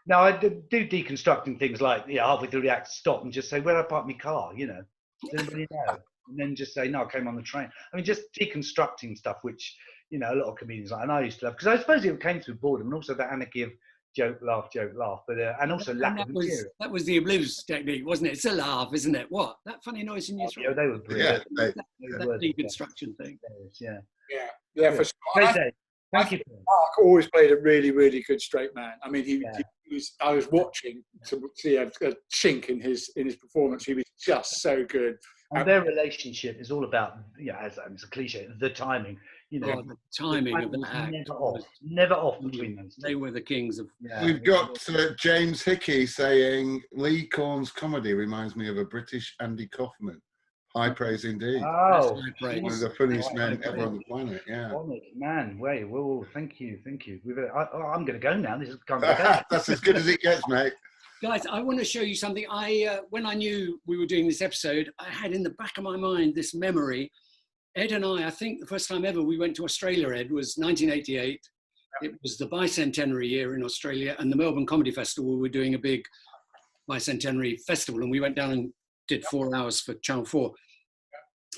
[SPEAKER 5] Now I do deconstructing things like halfway through the act, stop and just say, where do I park my car? Does anybody know? And then just say, no, I came on the train. I mean, just deconstructing stuff, which, you know, a lot of comedians like, and I used to love, because I suppose it came through boredom, and also the anarchy of joke, laugh, but and also lack of material.
[SPEAKER 2] That was the blues technique, wasn't it? It's a laugh, isn't it? What? That funny noise in your
[SPEAKER 5] Yeah,
[SPEAKER 2] throat?
[SPEAKER 5] they were brilliant.
[SPEAKER 1] Yeah,
[SPEAKER 2] That deconstruction thing.
[SPEAKER 5] Yeah.
[SPEAKER 3] Yeah, for sure. And
[SPEAKER 5] Great
[SPEAKER 3] I
[SPEAKER 5] day. Thank you.
[SPEAKER 3] Mark always played a really, really good straight man. I mean, he was. I was watching to see a chink in his performance. He was just so good.
[SPEAKER 5] And their relationship is all about, as it's a cliche, the timing. You know,
[SPEAKER 2] the timing of the act.
[SPEAKER 5] Never off between those two.
[SPEAKER 2] They were the kings of.
[SPEAKER 5] Yeah.
[SPEAKER 1] We've got James Hickey saying Lee Corn's comedy reminds me of a British Andy Kaufman. High praise indeed.
[SPEAKER 5] Oh,
[SPEAKER 1] One of the funniest men ever on the planet. Yeah.
[SPEAKER 5] Man, wait, whoa, thank you. I'm going to go now. This is can't go down.
[SPEAKER 1] That's as good as it gets, mate.
[SPEAKER 2] Guys, I want to show you something. When I knew we were doing this episode, I had in the back of my mind this memory. Ed and I think the first time ever we went to Australia, Ed, was 1988. It was the bicentenary year in Australia, and the Melbourne Comedy Festival were doing a big bicentenary festival, and we went down and did 4 hours for Channel 4.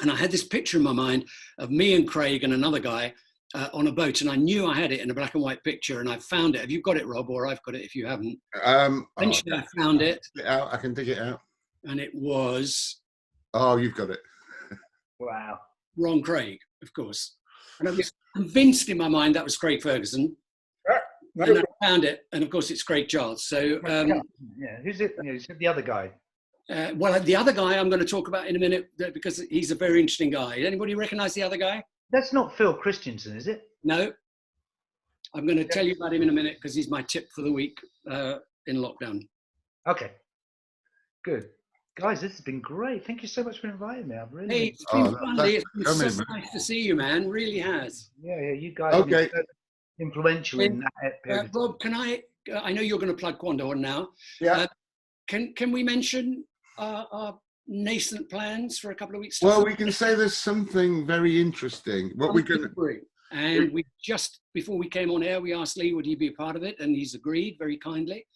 [SPEAKER 2] And I had this picture in my mind of me and Craig and another guy on a boat, and I knew I had it in a black and white picture, and I found it. Have you got it, Rob, or I've got it if you haven't? Eventually I found it.
[SPEAKER 1] I can dig it out.
[SPEAKER 2] And it was...
[SPEAKER 1] Oh, you've got it.
[SPEAKER 5] Wow.
[SPEAKER 2] Ron Craig, of course. And I was convinced in my mind that was Craig Ferguson. And I found it, and of course it's Craig Charles. So
[SPEAKER 5] who's it? Who's the other guy?
[SPEAKER 2] Well, the other guy I'm going to talk about in a minute because he's a very interesting guy. Anybody recognise the other guy?
[SPEAKER 5] That's not Phil Christensen, is it?
[SPEAKER 2] No. I'm going to tell you about him in a minute because he's my tip for the week in lockdown.
[SPEAKER 5] Okay. Good. Guys, this has been great. Thank you so much for inviting me. I've really...
[SPEAKER 2] Hey, it's been fun. It's been so nice to see you, man. Really has.
[SPEAKER 5] Yeah, you guys have been so influential in that period.
[SPEAKER 2] Rob, can I know you're going to plug Quandahorn now.
[SPEAKER 1] Yeah.
[SPEAKER 2] Can we mention our nascent plans for a couple of weeks?
[SPEAKER 1] Well, we can say there's something very interesting. What we're going to...
[SPEAKER 2] And we just, before we came on air, we asked Lee, would he be a part of it? And he's agreed very kindly.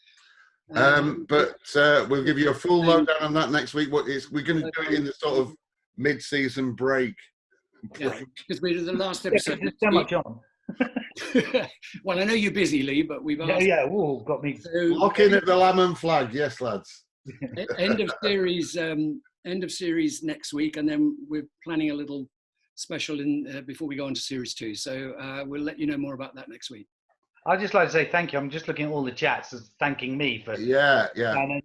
[SPEAKER 1] But we'll give you a full lowdown on that next week. We're going to do it in the sort of mid-season break.
[SPEAKER 2] Yeah, because we did the last episode.
[SPEAKER 5] There's so much on.
[SPEAKER 2] Well, I know you're busy, Lee, but we've asked.
[SPEAKER 5] Got me.
[SPEAKER 2] So,
[SPEAKER 1] lock in at the Lamb and Flag, yes, lads.
[SPEAKER 2] End of series next week, and then we're planning a little special before we go on to series 2. So we'll let you know more about that next week.
[SPEAKER 5] I'd just like to say thank you. I'm just looking at all the chats as thanking me for...
[SPEAKER 1] Yeah.
[SPEAKER 5] And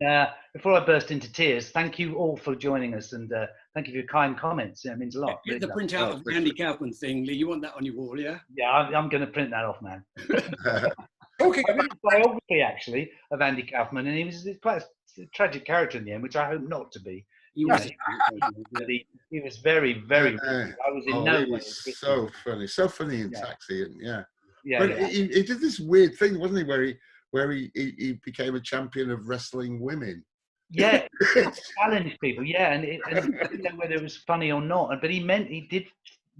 [SPEAKER 5] before I burst into tears, thank you all for joining us, and thank you for your kind comments. It means a lot.
[SPEAKER 2] Get the printout of the Andy Kaufman thing, Lee. You want that on your wall, yeah?
[SPEAKER 5] Yeah, I'm going to print that off, man. Okay, I read a biography, actually, of Andy Kaufman, and he was quite a tragic character in the end, which I hope not to be. He was very, very... I was in no way...
[SPEAKER 1] So funny in Taxi, and he did this weird thing, wasn't he, where he became a champion of wrestling women.
[SPEAKER 5] Yeah, challenged people. Yeah, and I didn't know whether it was funny or not. But he did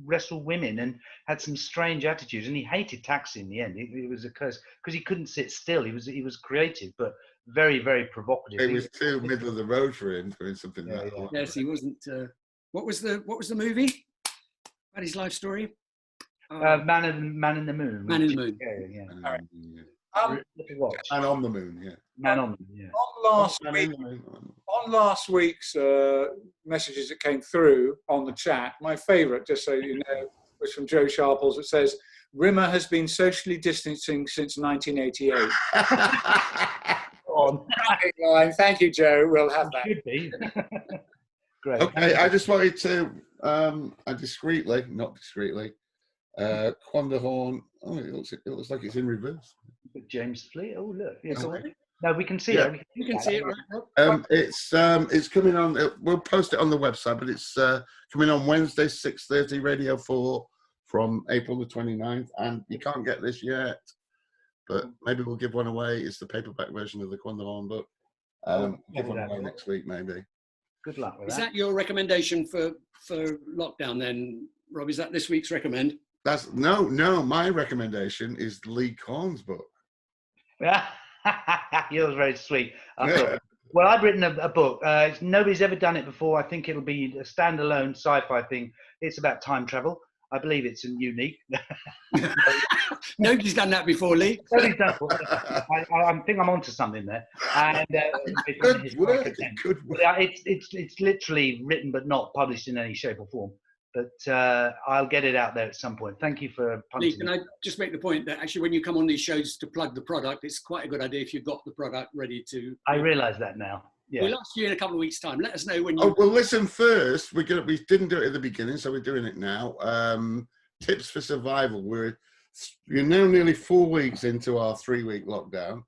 [SPEAKER 5] wrestle women and had some strange attitudes, and he hated Taxi in the end. It was a curse because he couldn't sit still. He was creative, but very, very provocative.
[SPEAKER 1] It was too middle of the road for him doing something like that.
[SPEAKER 2] Yes, he wasn't. What was the movie about his life story?
[SPEAKER 5] Man in the Moon.
[SPEAKER 2] Man in the Moon.
[SPEAKER 5] Yeah.
[SPEAKER 3] All right.
[SPEAKER 1] And on the moon, yeah.
[SPEAKER 5] Man on the Moon, yeah.
[SPEAKER 3] On last week's messages that came through on the chat, my favourite, just so you know, was from Joe Sharples. It says, Rimmer has been socially distancing since 1988. Thank you, Joe. We'll have that.
[SPEAKER 5] Should be. Great.
[SPEAKER 1] Okay, I just wanted to, not discreetly, Quandahorn. Oh, it looks like it's in reverse.
[SPEAKER 5] James Fleet. Oh, look. Yeah, no, we can see it.
[SPEAKER 2] You can see it, right?
[SPEAKER 1] It's coming on. We'll post it on the website, but it's coming on Wednesday, 6:30, Radio 4 from April the 29th. And you can't get this yet, but maybe we'll give one away. It's the paperback version of the Quandahorn book. Give one away next week, maybe.
[SPEAKER 5] Good luck with that.
[SPEAKER 2] Is that your recommendation for lockdown then, Rob? Is that this week's recommend?
[SPEAKER 1] No. My recommendation is Lee Corn's book.
[SPEAKER 5] Yours very sweet. Well, I've written a book. Nobody's ever done it before. I think it'll be a standalone sci-fi thing. It's about time travel. I believe it's unique.
[SPEAKER 2] Nobody's done that before, Lee.
[SPEAKER 5] Nobody's done it. I think I'm onto something there. And
[SPEAKER 1] Good work. Good work.
[SPEAKER 5] it's literally written but not published in any shape or form. But I'll get it out there at some point. Thank you for punting.
[SPEAKER 2] Lee, can I just make the point that actually when you come on these shows to plug the product, it's quite a good idea if you've got the product ready to...
[SPEAKER 5] I realise that now. Yeah.
[SPEAKER 2] We'll ask you in a couple of weeks' time. Let us know when you...
[SPEAKER 1] Oh, well, listen, first, we didn't do it at the beginning, so we're doing it now. Tips for survival. We're now nearly 4 weeks into our 3-week lockdown,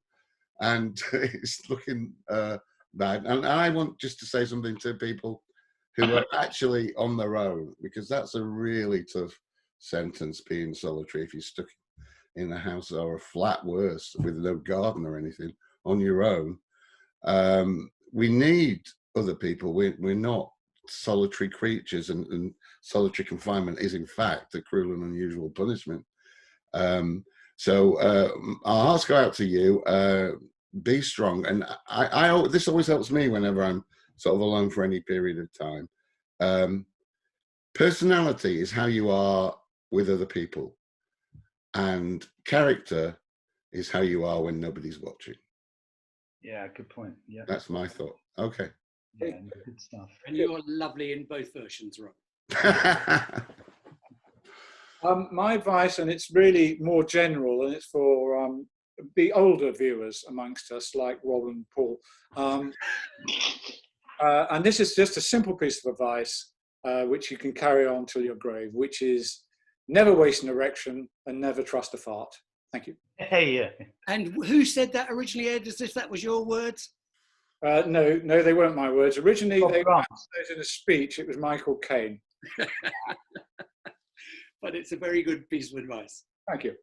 [SPEAKER 1] and it's looking bad. And I want just to say something to people who are actually on their own, because that's a really tough sentence, being solitary if you're stuck in a house or a flat, worse, with no garden or anything, on your own. We need other people. We're not solitary creatures, and solitary confinement is in fact a cruel and unusual punishment. So our hearts go out to you. Be strong. And I this always helps me whenever I'm sort of alone for any period of time. Personality is how you are with other people, and character is how you are when nobody's watching.
[SPEAKER 5] Yeah, good point. Yeah,
[SPEAKER 1] that's my thought. Okay.
[SPEAKER 5] Yeah, good stuff.
[SPEAKER 2] And you're lovely in both versions, Rob.
[SPEAKER 3] My advice, and it's really more general, and it's for the older viewers amongst us, like Rob and Paul. And this is just a simple piece of advice, which you can carry on till your grave, which is never waste an erection and never trust a fart. Thank you.
[SPEAKER 5] Hey, yeah.
[SPEAKER 2] And who said that originally, Ed? As if that was your words?
[SPEAKER 3] No, they weren't my words. Originally, they were in a speech. It was Michael Caine.
[SPEAKER 2] But it's a very good piece of advice.
[SPEAKER 3] Thank you.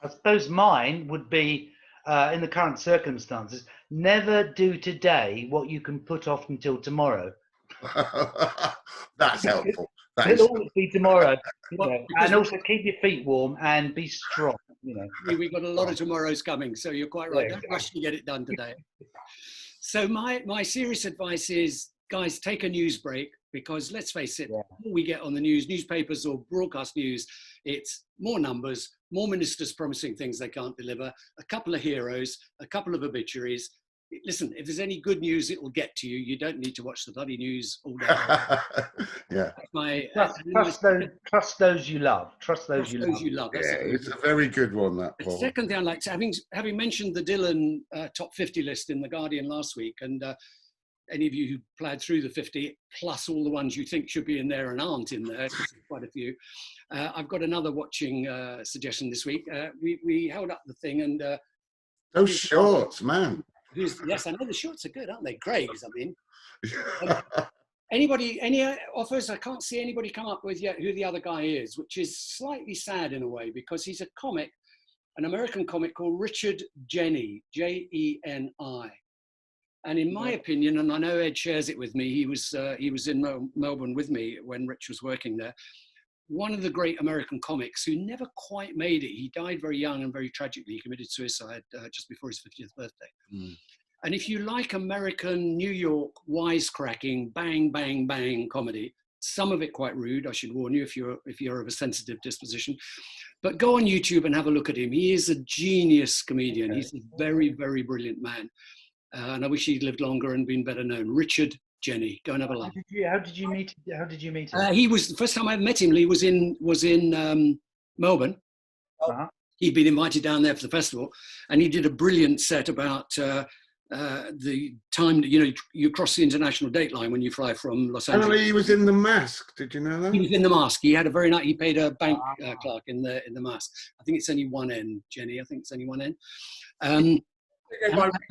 [SPEAKER 5] I suppose mine would be, in the current circumstances, never do today what you can put off until tomorrow.
[SPEAKER 1] That's helpful.
[SPEAKER 5] It'll always be tomorrow. And also keep your feet warm and be strong.
[SPEAKER 2] We've got a lot of tomorrows coming, so you're quite right. Don't rush to get it done today. So my serious advice is, guys, take a news break, because let's face it, before we get on the news, newspapers or broadcast news, it's more numbers, more ministers promising things they can't deliver, a couple of heroes, a couple of obituaries. Listen, if there's any good news, it will get to you. You don't need to watch the bloody news all day.
[SPEAKER 1] Yeah.
[SPEAKER 5] Trust those you love. Trust those you love.
[SPEAKER 1] Yeah, it's a very good one, that, Paul.
[SPEAKER 2] The second thing I'd like to, having mentioned the Dylan top 50 list in The Guardian last week, and any of you who ploughed through the 50, plus all the ones you think should be in there and aren't in there, quite a few, I've got another watching suggestion this week. We held up the thing, and...
[SPEAKER 1] those shorts, man.
[SPEAKER 2] Yes, I know the shorts are good, aren't they? Craig's, I mean. Any offers? I can't see anybody come up with yet who the other guy is, which is slightly sad in a way, because he's a comic, an American comic called Richard Jeni, Jeni. And in my opinion, and I know Ed shares it with me, he was in Melbourne with me when Rich was working there. One of the great American comics who never quite made it. He died very young and very tragically. He committed suicide just before his 50th birthday. Mm. And if you like American, New York, wisecracking, bang, bang, bang comedy, some of it quite rude, I should warn you if you're of a sensitive disposition, but go on YouTube and have a look at him. He is a genius comedian. He's a very, very brilliant man. And I wish he'd lived longer and been better known. Richard Jeni, go and have a laugh.
[SPEAKER 5] How did you meet him?
[SPEAKER 2] He was, the first time I met him, Lee, was in Melbourne.
[SPEAKER 5] Uh-huh.
[SPEAKER 2] He'd been invited down there for the festival, and he did a brilliant set about the time that you cross the international date line when you fly from Los Angeles.
[SPEAKER 1] Apparently he was in The Mask. Did you know that?
[SPEAKER 2] He was in The Mask. He had a very nice. He paid a bank clerk in the Mask. I think it's only one end, Jenny. I think it's only one end. And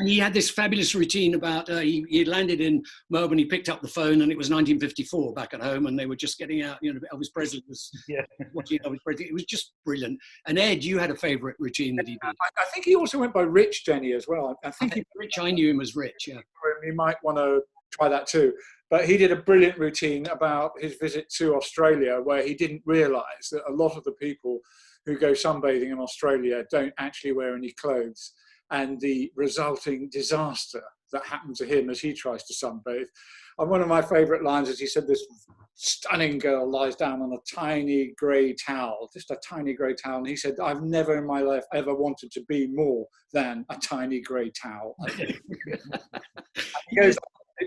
[SPEAKER 2] he had this fabulous routine about he had landed in Melbourne, he picked up the phone, and it was 1954 back at home, and they were just getting out, Elvis Presley was watching Elvis Presley. It was just brilliant. And Ed, you had a favourite routine that he did.
[SPEAKER 3] I think he also went by Rich Jeni as well. I think
[SPEAKER 2] Rich, I knew him as Rich, yeah.
[SPEAKER 3] You might want to try that too. But he did a brilliant routine about his visit to Australia, where he didn't realise that a lot of the people who go sunbathing in Australia don't actually wear any clothes, and the resulting disaster that happen to him as he tries to sunbathe. And one of my favourite lines is he said, this stunning girl lies down on a tiny grey towel, just a tiny grey towel. And he said, I've never in my life ever wanted to be more than a tiny grey towel. He goes,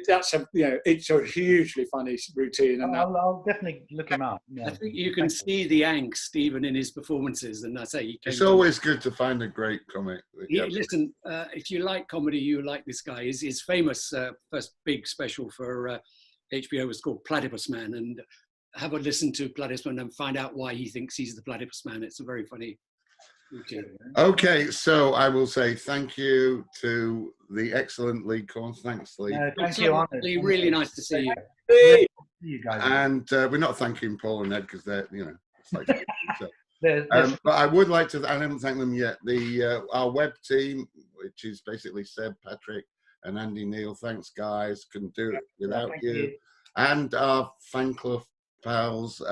[SPEAKER 3] that's a, you know, it's a hugely funny routine. And
[SPEAKER 5] I'll definitely look him up. Yeah.
[SPEAKER 2] I think you can see the angst even in his performances, and I say
[SPEAKER 1] it's always good to find a great comic.
[SPEAKER 2] Listen, if you like comedy, you like this guy. His famous first big special for HBO was called Platypus Man, and have a listen to Platypus Man and find out why he thinks he's the Platypus Man. It's a very funny routine.
[SPEAKER 1] Okay, so I will say thank you to the excellent Lee Corns. Thanks, Lee.
[SPEAKER 5] Thank you, Arnold.
[SPEAKER 2] Really nice to see you.
[SPEAKER 3] Hey!
[SPEAKER 5] You guys.
[SPEAKER 1] And we're not thanking Paul and Ed because they're, you know, it's like, so. But I would like to, I haven't thanked them yet, our web team, which is basically Seb, Patrick, and Andy Neal. Thanks, guys. Couldn't do it without you. And our fan club pals,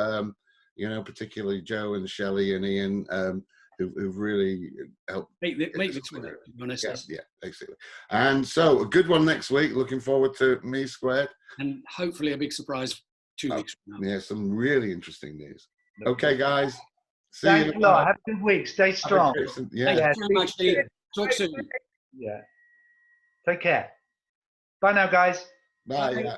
[SPEAKER 1] you know, particularly Joe and Shelley and Ian, who've really helped
[SPEAKER 2] make this one, to be honest.
[SPEAKER 1] Yeah, basically. And so a good one next week. Looking forward to Me Squared.
[SPEAKER 2] And hopefully a big surprise 2 weeks from now.
[SPEAKER 1] Yeah, some really interesting news. Okay, guys. See
[SPEAKER 5] Thanks
[SPEAKER 1] you.
[SPEAKER 5] a lot. Have a good week. Stay strong.
[SPEAKER 1] Yeah.
[SPEAKER 2] Thank you very much, Steve. Talk soon.
[SPEAKER 5] Yeah. Take care. Bye now, guys.
[SPEAKER 1] Bye. Yeah.